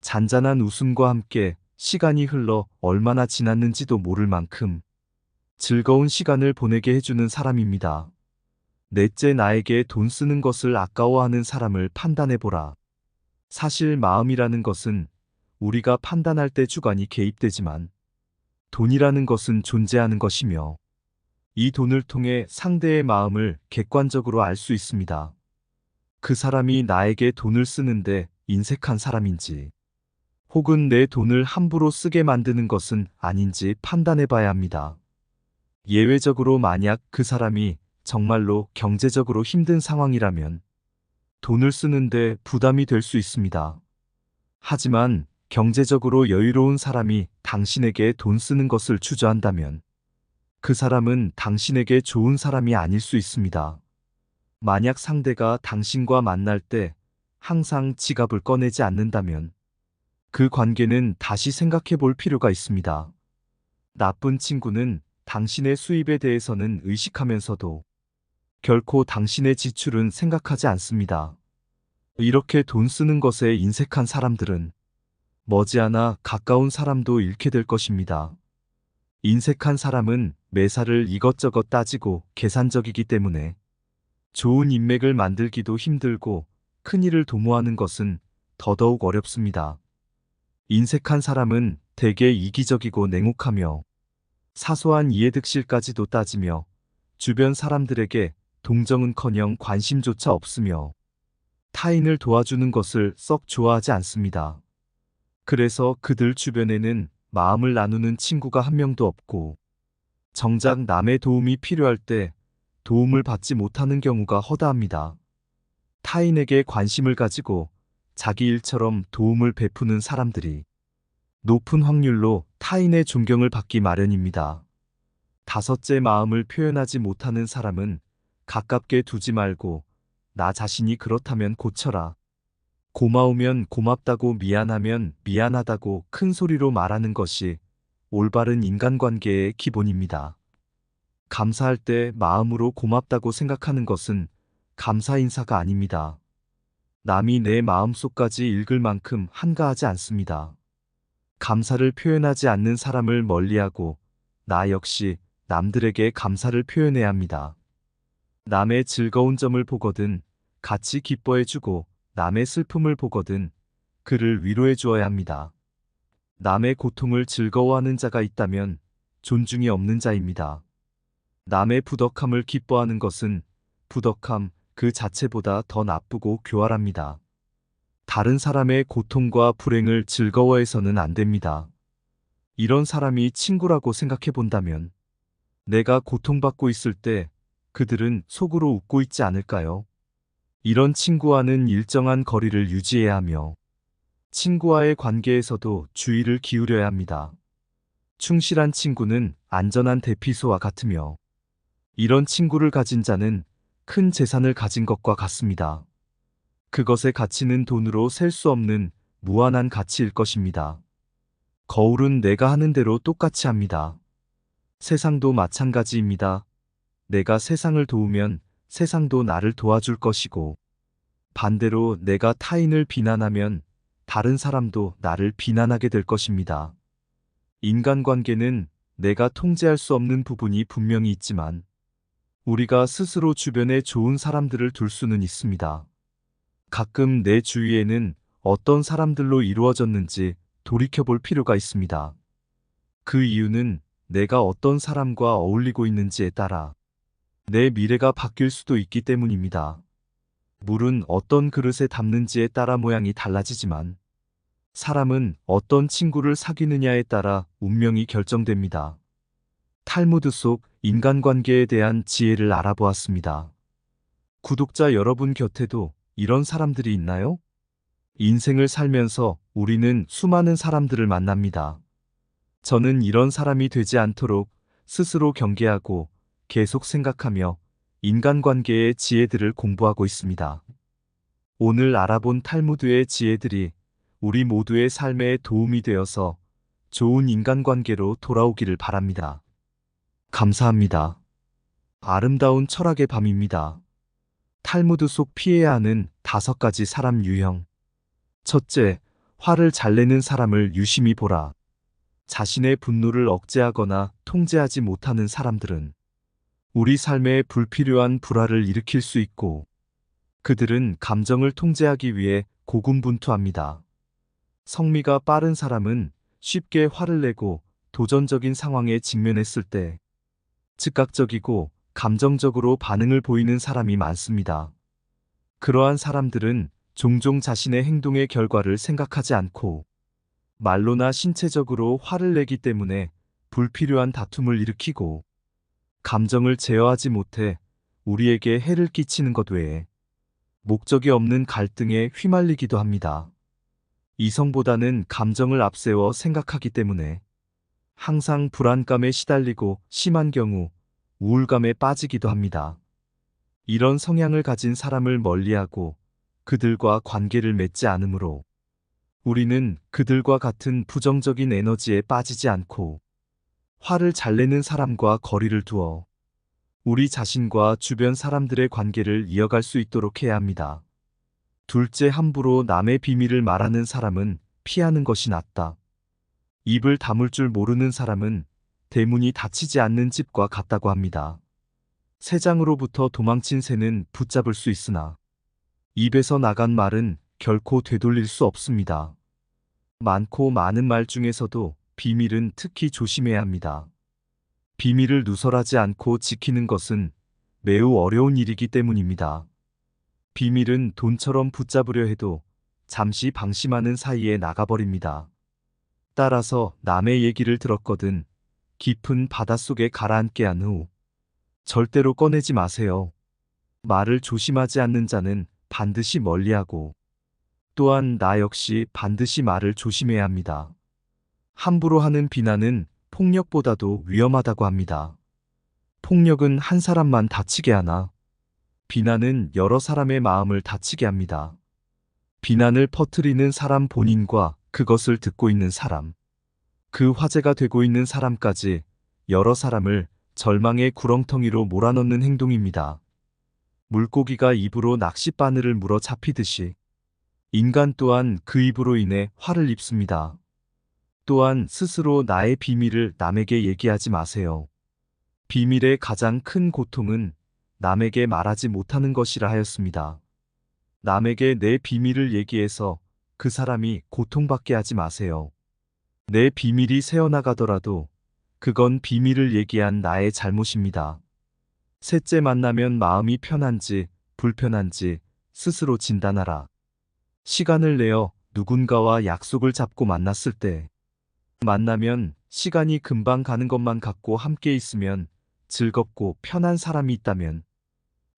잔잔한 웃음과 함께 시간이 흘러 얼마나 지났는지도 모를 만큼 즐거운 시간을 보내게 해주는 사람입니다. 넷째, 나에게 돈 쓰는 것을 아까워하는 사람을 판단해보라. 사실 마음이라는 것은 우리가 판단할 때 주관이 개입되지만 돈이라는 것은 존재하는 것이며 이 돈을 통해 상대의 마음을 객관적으로 알 수 있습니다. 그 사람이 나에게 돈을 쓰는데 인색한 사람인지 혹은 내 돈을 함부로 쓰게 만드는 것은 아닌지 판단해 봐야 합니다. 예외적으로 만약 그 사람이 정말로 경제적으로 힘든 상황이라면 돈을 쓰는데 부담이 될 수 있습니다. 하지만 경제적으로 여유로운 사람이 당신에게 돈 쓰는 것을 주저한다면 그 사람은 당신에게 좋은 사람이 아닐 수 있습니다. 만약 상대가 당신과 만날 때 항상 지갑을 꺼내지 않는다면 그 관계는 다시 생각해 볼 필요가 있습니다. 나쁜 친구는 당신의 수입에 대해서는 의식하면서도 결코 당신의 지출은 생각하지 않습니다. 이렇게 돈 쓰는 것에 인색한 사람들은 머지않아 가까운 사람도 잃게 될 것입니다. 인색한 사람은 매사를 이것저것 따지고 계산적이기 때문에 좋은 인맥을 만들기도 힘들고 큰일을 도모하는 것은 더더욱 어렵습니다. 인색한 사람은 대개 이기적이고 냉혹하며 사소한 이해득실까지도 따지며 주변 사람들에게 동정은커녕 관심조차 없으며 타인을 도와주는 것을 썩 좋아하지 않습니다. 그래서 그들 주변에는 마음을 나누는 친구가 한 명도 없고 정작 남의 도움이 필요할 때 도움을 받지 못하는 경우가 허다합니다. 타인에게 관심을 가지고 자기 일처럼 도움을 베푸는 사람들이 높은 확률로 타인의 존경을 받기 마련입니다. 다섯째, 마음을 표현하지 못하는 사람은 가깝게 두지 말고 나 자신이 그렇다면 고쳐라. 고마우면 고맙다고 미안하면 미안하다고 큰 소리로 말하는 것이 올바른 인간관계의 기본입니다. 감사할 때 마음으로 고맙다고 생각하는 것은 감사 인사가 아닙니다. 남이 내 마음속까지 읽을 만큼 한가하지 않습니다. 감사를 표현하지 않는 사람을 멀리하고 나 역시 남들에게 감사를 표현해야 합니다. 남의 즐거운 점을 보거든 같이 기뻐해주고 남의 슬픔을 보거든 그를 위로해 주어야 합니다. 남의 고통을 즐거워하는 자가 있다면 존중이 없는 자입니다. 남의 부덕함을 기뻐하는 것은 부덕함 그 자체보다 더 나쁘고 교활합니다. 다른 사람의 고통과 불행을 즐거워해서는 안 됩니다. 이런 사람이 친구라고 생각해 본다면 내가 고통받고 있을 때 그들은 속으로 웃고 있지 않을까요? 이런 친구와는 일정한 거리를 유지해야 하며 친구와의 관계에서도 주의를 기울여야 합니다. 충실한 친구는 안전한 대피소와 같으며 이런 친구를 가진 자는 큰 재산을 가진 것과 같습니다. 그것의 가치는 돈으로 셀 수 없는 무한한 가치일 것입니다. 거울은 내가 하는 대로 똑같이 합니다. 세상도 마찬가지입니다. 내가 세상을 도우면 세상도 나를 도와줄 것이고 반대로 내가 타인을 비난하면 다른 사람도 나를 비난하게 될 것입니다. 인간관계는 내가 통제할 수 없는 부분이 분명히 있지만 우리가 스스로 주변에 좋은 사람들을 둘 수는 있습니다. 가끔 내 주위에는 어떤 사람들로 이루어졌는지 돌이켜볼 필요가 있습니다. 그 이유는 내가 어떤 사람과 어울리고 있는지에 따라 내 미래가 바뀔 수도 있기 때문입니다. 물은 어떤 그릇에 담는지에 따라 모양이 달라지지만 사람은 어떤 친구를 사귀느냐에 따라 운명이 결정됩니다. 탈무드 속 인간관계에 대한 지혜를 알아보았습니다. 구독자 여러분 곁에도 이런 사람들이 있나요? 인생을 살면서 우리는 수많은 사람들을 만납니다. 저는 이런 사람이 되지 않도록 스스로 경계하고 계속 생각하며 인간관계의 지혜들을 공부하고 있습니다. 오늘 알아본 탈무드의 지혜들이 우리 모두의 삶에 도움이 되어서 좋은 인간관계로 돌아오기를 바랍니다. 감사합니다. 아름다운 철학의 밤입니다. 탈무드 속 피해야 하는 5가지 사람 유형. 첫째, 화를 잘 내는 사람을 유심히 보라. 자신의 분노를 억제하거나 통제하지 못하는 사람들은 우리 삶에 불필요한 불화를 일으킬 수 있고 그들은 감정을 통제하기 위해 고군분투합니다. 성미가 빠른 사람은 쉽게 화를 내고 도전적인 상황에 직면했을 때 즉각적이고 감정적으로 반응을 보이는 사람이 많습니다. 그러한 사람들은 종종 자신의 행동의 결과를 생각하지 않고 말로나 신체적으로 화를 내기 때문에 불필요한 다툼을 일으키고 감정을 제어하지 못해 우리에게 해를 끼치는 것 외에 목적이 없는 갈등에 휘말리기도 합니다. 이성보다는 감정을 앞세워 생각하기 때문에 항상 불안감에 시달리고 심한 경우 우울감에 빠지기도 합니다. 이런 성향을 가진 사람을 멀리하고 그들과 관계를 맺지 않으므로 우리는 그들과 같은 부정적인 에너지에 빠지지 않고 화를 잘 내는 사람과 거리를 두어 우리 자신과 주변 사람들의 관계를 이어갈 수 있도록 해야 합니다. 둘째, 함부로 남의 비밀을 말하는 사람은 피하는 것이 낫다. 입을 다물 줄 모르는 사람은 대문이 닫히지 않는 집과 같다고 합니다. 새장으로부터 도망친 새는 붙잡을 수 있으나 입에서 나간 말은 결코 되돌릴 수 없습니다. 많고 많은 말 중에서도 비밀은 특히 조심해야 합니다. 비밀을 누설하지 않고 지키는 것은 매우 어려운 일이기 때문입니다. 비밀은 돈처럼 붙잡으려 해도 잠시 방심하는 사이에 나가버립니다. 따라서 남의 얘기를 들었거든 깊은 바닷속에 가라앉게 한 후 절대로 꺼내지 마세요. 말을 조심하지 않는 자는 반드시 멀리하고 또한 나 역시 반드시 말을 조심해야 합니다. 함부로 하는 비난은 폭력보다도 위험하다고 합니다. 폭력은 한 사람만 다치게 하나 비난은 여러 사람의 마음을 다치게 합니다. 비난을 퍼뜨리는 사람 본인과 그것을 듣고 있는 사람, 그 화제가 되고 있는 사람까지 여러 사람을 절망의 구렁텅이로 몰아넣는 행동입니다. 물고기가 입으로 낚싯바늘을 물어 잡히듯이 인간 또한 그 입으로 인해 화를 입습니다. 또한 스스로 나의 비밀을 남에게 얘기하지 마세요. 비밀의 가장 큰 고통은 남에게 말하지 못하는 것이라 하였습니다. 남에게 내 비밀을 얘기해서 그 사람이 고통받게 하지 마세요. 내 비밀이 새어나가더라도 그건 비밀을 얘기한 나의 잘못입니다. 셋째, 만나면 마음이 편한지 불편한지 스스로 진단하라. 시간을 내어 누군가와 약속을 잡고 만났을 때 만나면 시간이 금방 가는 것만 같고 함께 있으면 즐겁고 편한 사람이 있다면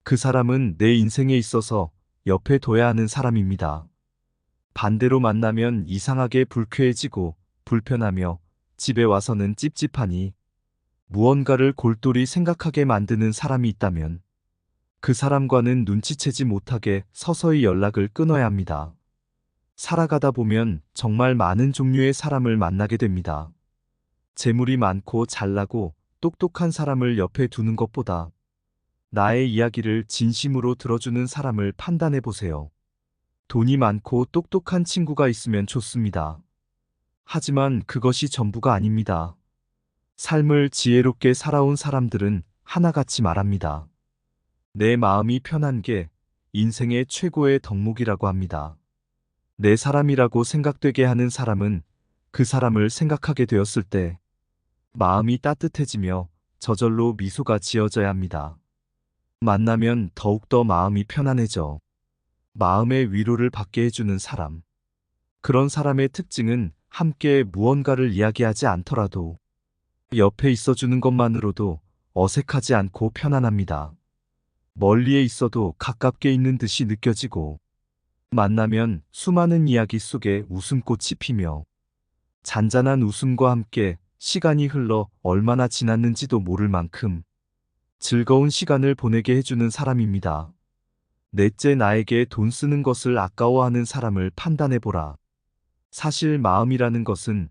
그 사람은 내 인생에 있어서 옆에 둬야 하는 사람입니다. 반대로 만나면 이상하게 불쾌해지고 불편하며 집에 와서는 찝찝하니 무언가를 골똘히 생각하게 만드는 사람이 있다면 그 사람과는 눈치채지 못하게 서서히 연락을 끊어야 합니다. 살아가다 보면 정말 많은 종류의 사람을 만나게 됩니다. 재물이 많고 잘나고 똑똑한 사람을 옆에 두는 것보다 나의 이야기를 진심으로 들어주는 사람을 판단해 보세요. 돈이 많고 똑똑한 친구가 있으면 좋습니다. 하지만 그것이 전부가 아닙니다. 삶을 지혜롭게 살아온 사람들은 하나같이 말합니다. 내 마음이 편한 게 인생의 최고의 덕목이라고 합니다. 내 사람이라고 생각되게 하는 사람은 그 사람을 생각하게 되었을 때 마음이 따뜻해지며 저절로 미소가 지어져야 합니다. 만나면 더욱더 마음이 편안해져 마음의 위로를 받게 해주는 사람. 그런 사람의 특징은 함께 무언가를 이야기하지 않더라도 옆에 있어주는 것만으로도 어색하지 않고 편안합니다. 멀리에 있어도 가깝게 있는 듯이 느껴지고 만나면 수많은 이야기 속에 웃음꽃이 피며 잔잔한 웃음과 함께 시간이 흘러 얼마나 지났는지도 모를 만큼 즐거운 시간을 보내게 해주는 사람입니다. 넷째, 나에게 돈 쓰는 것을 아까워하는 사람을 판단해보라. 사실 마음이라는 것은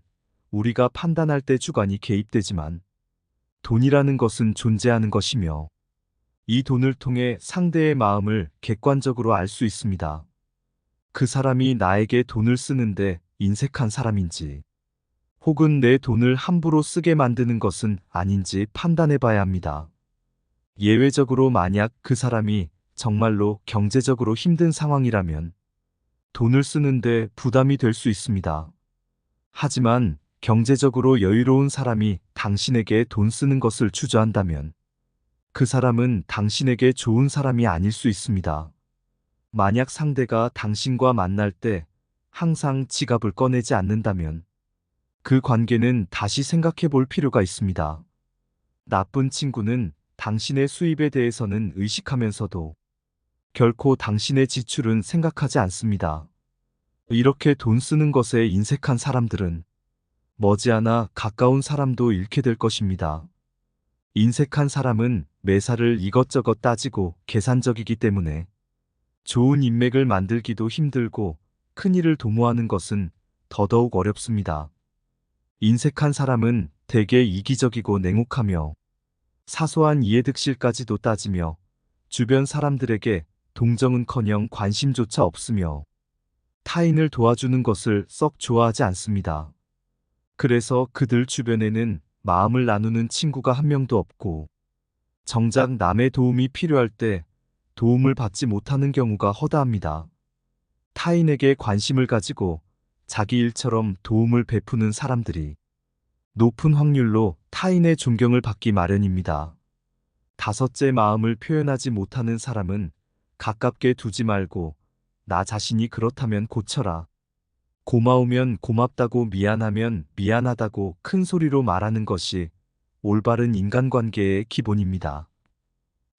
우리가 판단할 때 주관이 개입되지만 돈이라는 것은 존재하는 것이며 이 돈을 통해 상대의 마음을 객관적으로 알 수 있습니다. 그 사람이 나에게 돈을 쓰는데 인색한 사람인지 혹은 내 돈을 함부로 쓰게 만드는 것은 아닌지 판단해 봐야 합니다. 예외적으로 만약 그 사람이 정말로 경제적으로 힘든 상황이라면 돈을 쓰는데 부담이 될 수 있습니다. 하지만 경제적으로 여유로운 사람이 당신에게 돈 쓰는 것을 주저한다면 그 사람은 당신에게 좋은 사람이 아닐 수 있습니다. 만약 상대가 당신과 만날 때 항상 지갑을 꺼내지 않는다면 그 관계는 다시 생각해 볼 필요가 있습니다. 나쁜 친구는 당신의 수입에 대해서는 의식하면서도 결코 당신의 지출은 생각하지 않습니다. 이렇게 돈 쓰는 것에 인색한 사람들은 머지않아 가까운 사람도 잃게 될 것입니다. 인색한 사람은 매사를 이것저것 따지고 계산적이기 때문에 좋은 인맥을 만들기도 힘들고 큰일을 도모하는 것은 더더욱 어렵습니다. 인색한 사람은 대개 이기적이고 냉혹하며 사소한 이해득실까지도 따지며 주변 사람들에게 동정은커녕 관심조차 없으며 타인을 도와주는 것을 썩 좋아하지 않습니다. 그래서 그들 주변에는 마음을 나누는 친구가 한 명도 없고 정작 남의 도움이 필요할 때 도움을 받지 못하는 경우가 허다합니다. 타인에게 관심을 가지고 자기 일처럼 도움을 베푸는 사람들이 높은 확률로 타인의 존경을 받기 마련입니다. 다섯째, 마음을 표현하지 못하는 사람은 가깝게 두지 말고 나 자신이 그렇다면 고쳐라. 고마우면 고맙다고, 미안하면 미안하다고 큰 소리로 말하는 것이 올바른 인간관계의 기본입니다.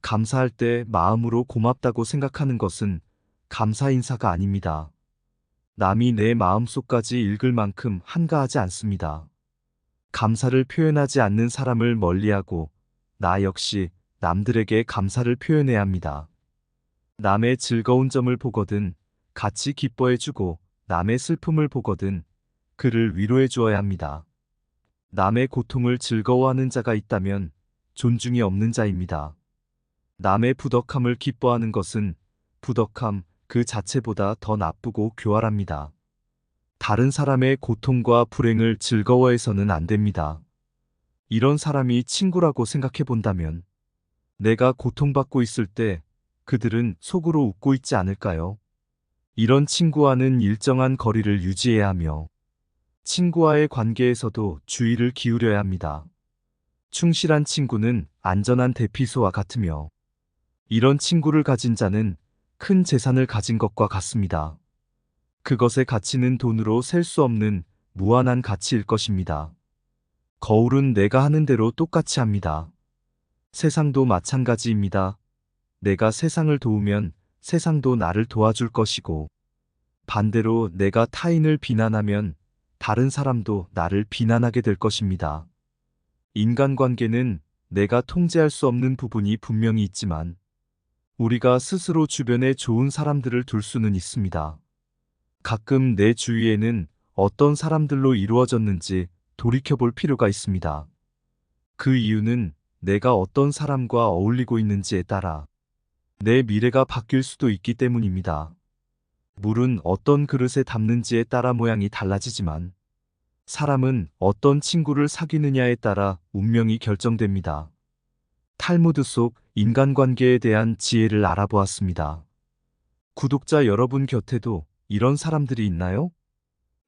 감사할 때 마음으로 고맙다고 생각하는 것은 감사 인사가 아닙니다. 남이 내 마음속까지 읽을 만큼 한가하지 않습니다. 감사를 표현하지 않는 사람을 멀리하고 나 역시 남들에게 감사를 표현해야 합니다. 남의 즐거운 점을 보거든 같이 기뻐해주고 남의 슬픔을 보거든 그를 위로해 주어야 합니다. 남의 고통을 즐거워하는 자가 있다면 존중이 없는 자입니다. 남의 부덕함을 기뻐하는 것은 부덕함 그 자체보다 더 나쁘고 교활합니다. 다른 사람의 고통과 불행을 즐거워해서는 안 됩니다. 이런 사람이 친구라고 생각해 본다면 내가 고통받고 있을 때 그들은 속으로 웃고 있지 않을까요? 이런 친구와는 일정한 거리를 유지해야 하며 친구와의 관계에서도 주의를 기울여야 합니다. 충실한 친구는 안전한 대피소와 같으며 이런 친구를 가진 자는 큰 재산을 가진 것과 같습니다. 그것의 가치는 돈으로 셀 수 없는 무한한 가치일 것입니다. 거울은 내가 하는 대로 똑같이 합니다. 세상도 마찬가지입니다. 내가 세상을 도우면 세상도 나를 도와줄 것이고 반대로 내가 타인을 비난하면 다른 사람도 나를 비난하게 될 것입니다. 인간관계는 내가 통제할 수 없는 부분이 분명히 있지만 우리가 스스로 주변에 좋은 사람들을 둘 수는 있습니다. 가끔 내 주위에는 어떤 사람들로 이루어졌는지 돌이켜볼 필요가 있습니다. 그 이유는 내가 어떤 사람과 어울리고 있는지에 따라 내 미래가 바뀔 수도 있기 때문입니다. 물은 어떤 그릇에 담는지에 따라 모양이 달라지지만 사람은 어떤 친구를 사귀느냐에 따라 운명이 결정됩니다. 탈무드 속 인간관계에 대한 지혜를 알아보았습니다. 구독자 여러분 곁에도 이런 사람들이 있나요?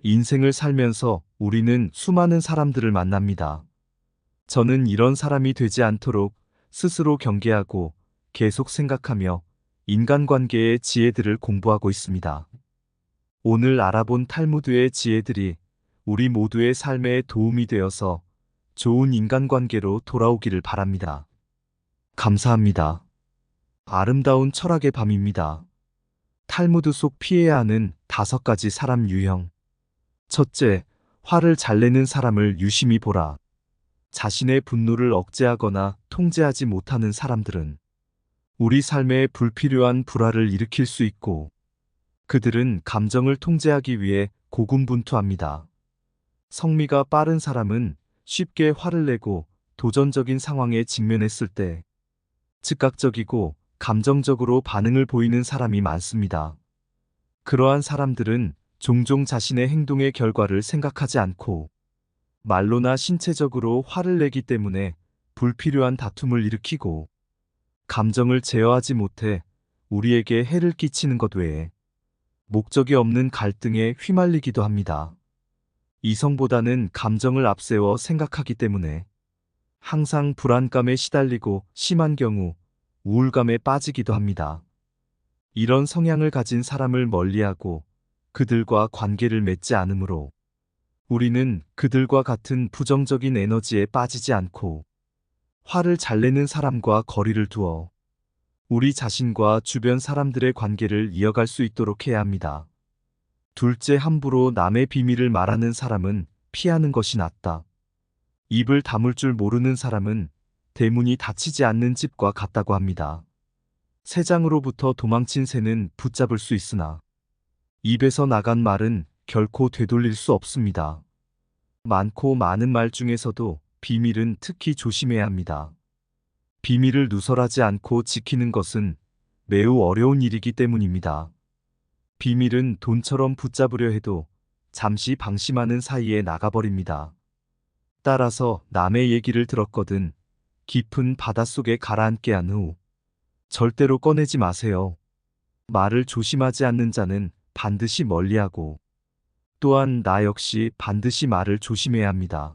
인생을 살면서 우리는 수많은 사람들을 만납니다. 저는 이런 사람이 되지 않도록 스스로 경계하고 계속 생각하며 인간관계의 지혜들을 공부하고 있습니다. 오늘 알아본 탈무드의 지혜들이 우리 모두의 삶에 도움이 되어서 좋은 인간관계로 돌아오기를 바랍니다. 감사합니다. 아름다운 철학의 밤입니다. 탈무드 속 피해야 하는 5가지 사람 유형. 첫째, 화를 잘 내는 사람을 유심히 보라. 자신의 분노를 억제하거나 통제하지 못하는 사람들은 우리 삶에 불필요한 불화를 일으킬 수 있고 그들은 감정을 통제하기 위해 고군분투합니다. 성미가 빠른 사람은 쉽게 화를 내고 도전적인 상황에 직면했을 때 즉각적이고 감정적으로 반응을 보이는 사람이 많습니다. 그러한 사람들은 종종 자신의 행동의 결과를 생각하지 않고 말로나 신체적으로 화를 내기 때문에 불필요한 다툼을 일으키고 감정을 제어하지 못해 우리에게 해를 끼치는 것 외에 목적이 없는 갈등에 휘말리기도 합니다. 이성보다는 감정을 앞세워 생각하기 때문에 항상 불안감에 시달리고 심한 경우 우울감에 빠지기도 합니다. 이런 성향을 가진 사람을 멀리하고 그들과 관계를 맺지 않으므로 우리는 그들과 같은 부정적인 에너지에 빠지지 않고 화를 잘 내는 사람과 거리를 두어 우리 자신과 주변 사람들의 관계를 이어갈 수 있도록 해야 합니다. 둘째, 함부로 남의 비밀을 말하는 사람은 피하는 것이 낫다. 입을 다물 줄 모르는 사람은 대문이 닫히지 않는 집과 같다고 합니다. 새장으로부터 도망친 새는 붙잡을 수 있으나 입에서 나간 말은 결코 되돌릴 수 없습니다. 많고 많은 말 중에서도 비밀은 특히 조심해야 합니다. 비밀을 누설하지 않고 지키는 것은 매우 어려운 일이기 때문입니다. 비밀은 돈처럼 붙잡으려 해도 잠시 방심하는 사이에 나가버립니다. 따라서 남의 얘기를 들었거든 깊은 바닷속에 가라앉게 한 후 절대로 꺼내지 마세요. 말을 조심하지 않는 자는 반드시 멀리하고 또한 나 역시 반드시 말을 조심해야 합니다.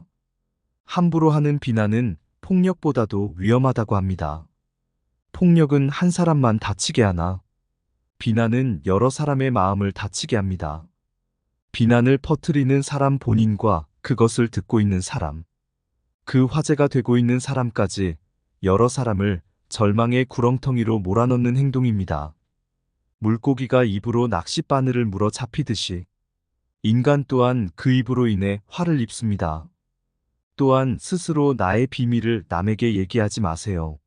함부로 하는 비난은 폭력보다도 위험하다고 합니다. 폭력은 한 사람만 다치게 하나 비난은 여러 사람의 마음을 다치게 합니다. 비난을 퍼뜨리는 사람 본인과 그것을 듣고 있는 사람, 그 화제가 되고 있는 사람까지 여러 사람을 절망의 구렁텅이로 몰아넣는 행동입니다. 물고기가 입으로 낚싯바늘을 물어 잡히듯이 인간 또한 그 입으로 인해 화를 입습니다. 또한 스스로 나의 비밀을 남에게 얘기하지 마세요.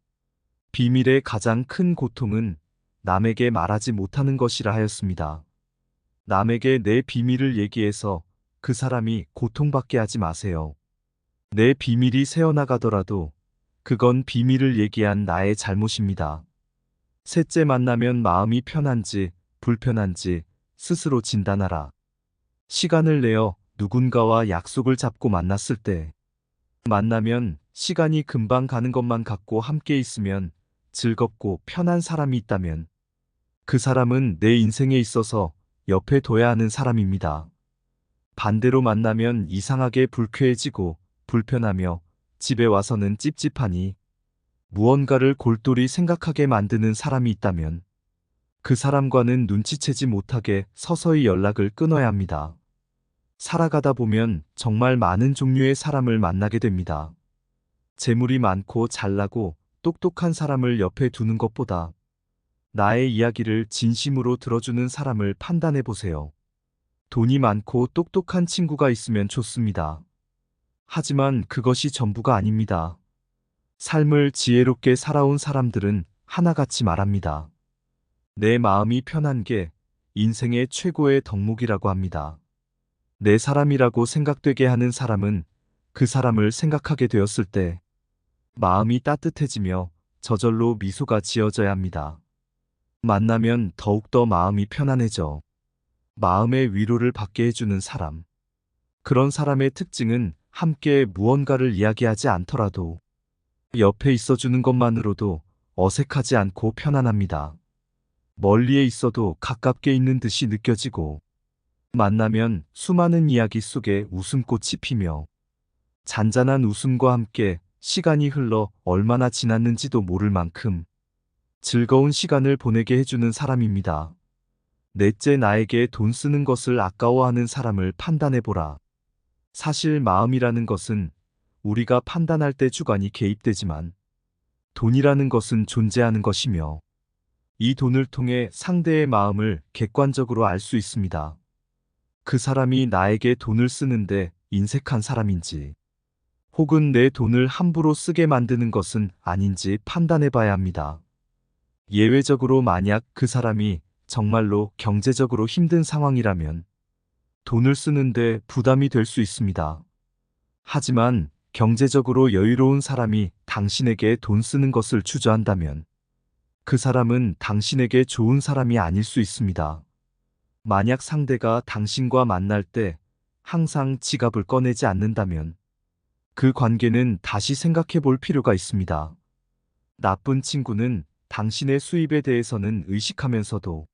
비밀의 가장 큰 고통은 남에게 말하지 못하는 것이라 하였습니다. 남에게 내 비밀을 얘기해서 그 사람이 고통받게 하지 마세요. 내 비밀이 새어나가더라도 그건 비밀을 얘기한 나의 잘못입니다. 셋째, 만나면 마음이 편한지 불편한지 스스로 진단하라. 시간을 내어 누군가와 약속을 잡고 만났을 때 만나면 시간이 금방 가는 것만 같고 함께 있으면 즐겁고 편한 사람이 있다면 그 사람은 내 인생에 있어서 옆에 둬야 하는 사람입니다. 반대로 만나면 이상하게 불쾌해지고 불편하며 집에 와서는 찝찝하니 무언가를 골똘히 생각하게 만드는 사람이 있다면 그 사람과는 눈치채지 못하게 서서히 연락을 끊어야 합니다. 살아가다 보면 정말 많은 종류의 사람을 만나게 됩니다. 재물이 많고 잘나고 똑똑한 사람을 옆에 두는 것보다 나의 이야기를 진심으로 들어주는 사람을 판단해 보세요. 돈이 많고 똑똑한 친구가 있으면 좋습니다. 하지만 그것이 전부가 아닙니다. 삶을 지혜롭게 살아온 사람들은 하나같이 말합니다. 내 마음이 편한 게 인생의 최고의 덕목이라고 합니다. 내 사람이라고 생각되게 하는 사람은 그 사람을 생각하게 되었을 때 마음이 따뜻해지며 저절로 미소가 지어져야 합니다. 만나면 더욱더 마음이 편안해져 마음의 위로를 받게 해주는 사람. 그런 사람의 특징은 함께 무언가를 이야기하지 않더라도 옆에 있어주는 것만으로도 어색하지 않고 편안합니다. 멀리에 있어도 가깝게 있는 듯이 느껴지고 만나면 수많은 이야기 속에 웃음꽃이 피며 잔잔한 웃음과 함께 시간이 흘러 얼마나 지났는지도 모를 만큼 즐거운 시간을 보내게 해주는 사람입니다. 넷째, 나에게 돈 쓰는 것을 아까워하는 사람을 판단해보라. 사실 마음이라는 것은 우리가 판단할 때 주관이 개입되지만 돈이라는 것은 존재하는 것이며 이 돈을 통해 상대의 마음을 객관적으로 알 수 있습니다. 그 사람이 나에게 돈을 쓰는데 인색한 사람인지 혹은 내 돈을 함부로 쓰게 만드는 것은 아닌지 판단해 봐야 합니다. 예외적으로 만약 그 사람이 정말로 경제적으로 힘든 상황이라면 돈을 쓰는데 부담이 될 수 있습니다. 하지만 경제적으로 여유로운 사람이 당신에게 돈 쓰는 것을 주저한다면 그 사람은 당신에게 좋은 사람이 아닐 수 있습니다. 만약 상대가 당신과 만날 때 항상 지갑을 꺼내지 않는다면 그 관계는 다시 생각해 볼 필요가 있습니다. 나쁜 친구는 당신의 수입에 대해서는 의식하면서도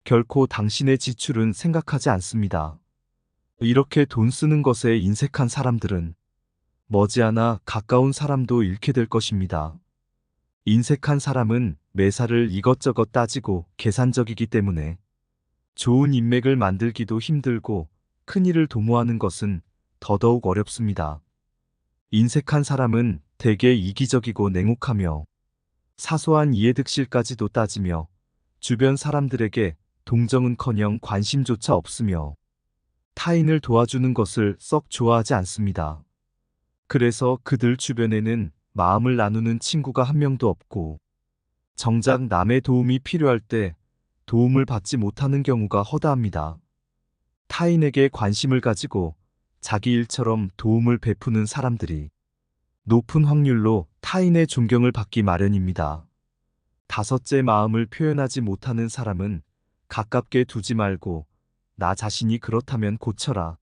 결코 당신의 지출은 생각하지 않습니다. 이렇게 돈 쓰는 것에 인색한 사람들은 머지않아 가까운 사람도 잃게 될 것입니다. 인색한 사람은 매사를 이것저것 따지고 계산적이기 때문에 좋은 인맥을 만들기도 힘들고 큰일을 도모하는 것은 더더욱 어렵습니다. 인색한 사람은 대개 이기적이고 냉혹하며 사소한 이해득실까지도 따지며 주변 사람들에게 동정은커녕 관심조차 없으며 타인을 도와주는 것을 썩 좋아하지 않습니다. 그래서 그들 주변에는 마음을 나누는 친구가 한 명도 없고 정작 남의 도움이 필요할 때 도움을 받지 못하는 경우가 허다합니다. 타인에게 관심을 가지고 자기 일처럼 도움을 베푸는 사람들이 높은 확률로 타인의 존경을 받기 마련입니다. 다섯째, 마음을 표현하지 못하는 사람은 가깝게 두지 말고 나 자신이 그렇다면 고쳐라.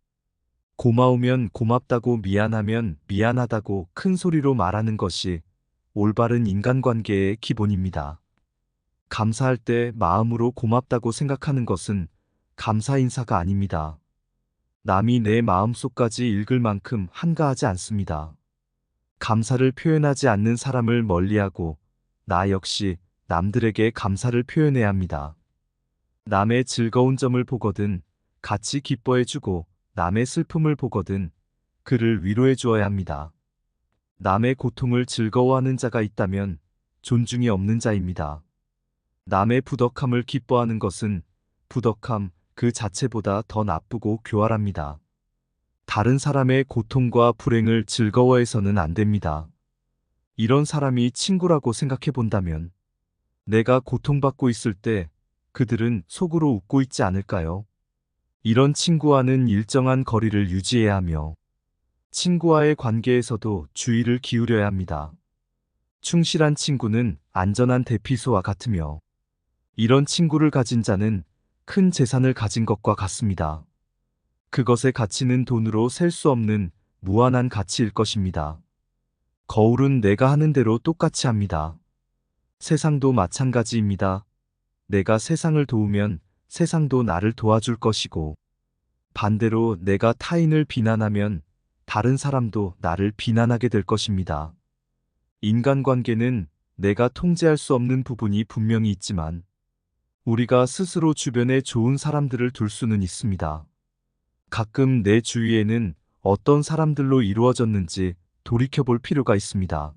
고마우면 고맙다고, 미안하면 미안하다고 큰 소리로 말하는 것이 올바른 인간관계의 기본입니다. 감사할 때 마음으로 고맙다고 생각하는 것은 감사 인사가 아닙니다. 남이 내 마음속까지 읽을 만큼 한가하지 않습니다. 감사를 표현하지 않는 사람을 멀리하고 나 역시 남들에게 감사를 표현해야 합니다. 남의 즐거운 점을 보거든 같이 기뻐해주고 남의 슬픔을 보거든 그를 위로해 주어야 합니다. 남의 고통을 즐거워하는 자가 있다면 존중이 없는 자입니다. 남의 부덕함을 기뻐하는 것은 부덕함 그 자체보다 더 나쁘고 교활합니다. 다른 사람의 고통과 불행을 즐거워해서는 안 됩니다. 이런 사람이 친구라고 생각해 본다면 내가 고통받고 있을 때 그들은 속으로 웃고 있지 않을까요? 이런 친구와는 일정한 거리를 유지해야 하며 친구와의 관계에서도 주의를 기울여야 합니다. 충실한 친구는 안전한 대피소와 같으며 이런 친구를 가진 자는 큰 재산을 가진 것과 같습니다. 그것의 가치는 돈으로 셀 수 없는 무한한 가치일 것입니다. 거울은 내가 하는 대로 똑같이 합니다. 세상도 마찬가지입니다. 내가 세상을 도우면 세상도 나를 도와줄 것이고 반대로 내가 타인을 비난하면 다른 사람도 나를 비난하게 될 것입니다. 인간관계는 내가 통제할 수 없는 부분이 분명히 있지만 우리가 스스로 주변에 좋은 사람들을 둘 수는 있습니다. 가끔 내 주위에는 어떤 사람들로 이루어졌는지 돌이켜볼 필요가 있습니다.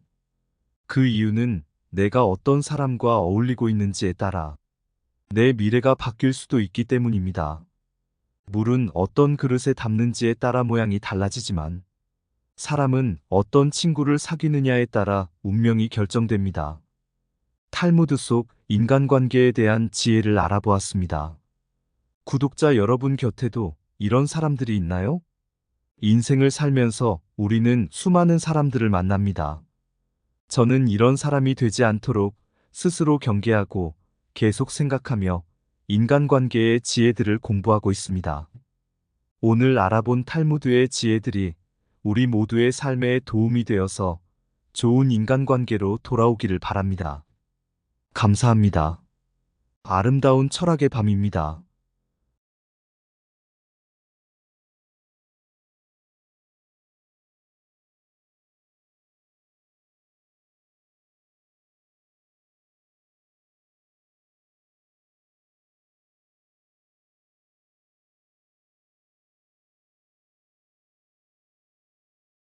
그 이유는 내가 어떤 사람과 어울리고 있는지에 따라 내 미래가 바뀔 수도 있기 때문입니다. 물은 어떤 그릇에 담는지에 따라 모양이 달라지지만 사람은 어떤 친구를 사귀느냐에 따라 운명이 결정됩니다. 탈무드 속 인간관계에 대한 지혜를 알아보았습니다. 구독자 여러분 곁에도 이런 사람들이 있나요? 인생을 살면서 우리는 수많은 사람들을 만납니다. 저는 이런 사람이 되지 않도록 스스로 경계하고 계속 생각하며 인간관계의 지혜들을 공부하고 있습니다. 오늘 알아본 탈무드의 지혜들이 우리 모두의 삶에 도움이 되어서 좋은 인간관계로 돌아오기를 바랍니다. 감사합니다. 아름다운 철학의 밤입니다.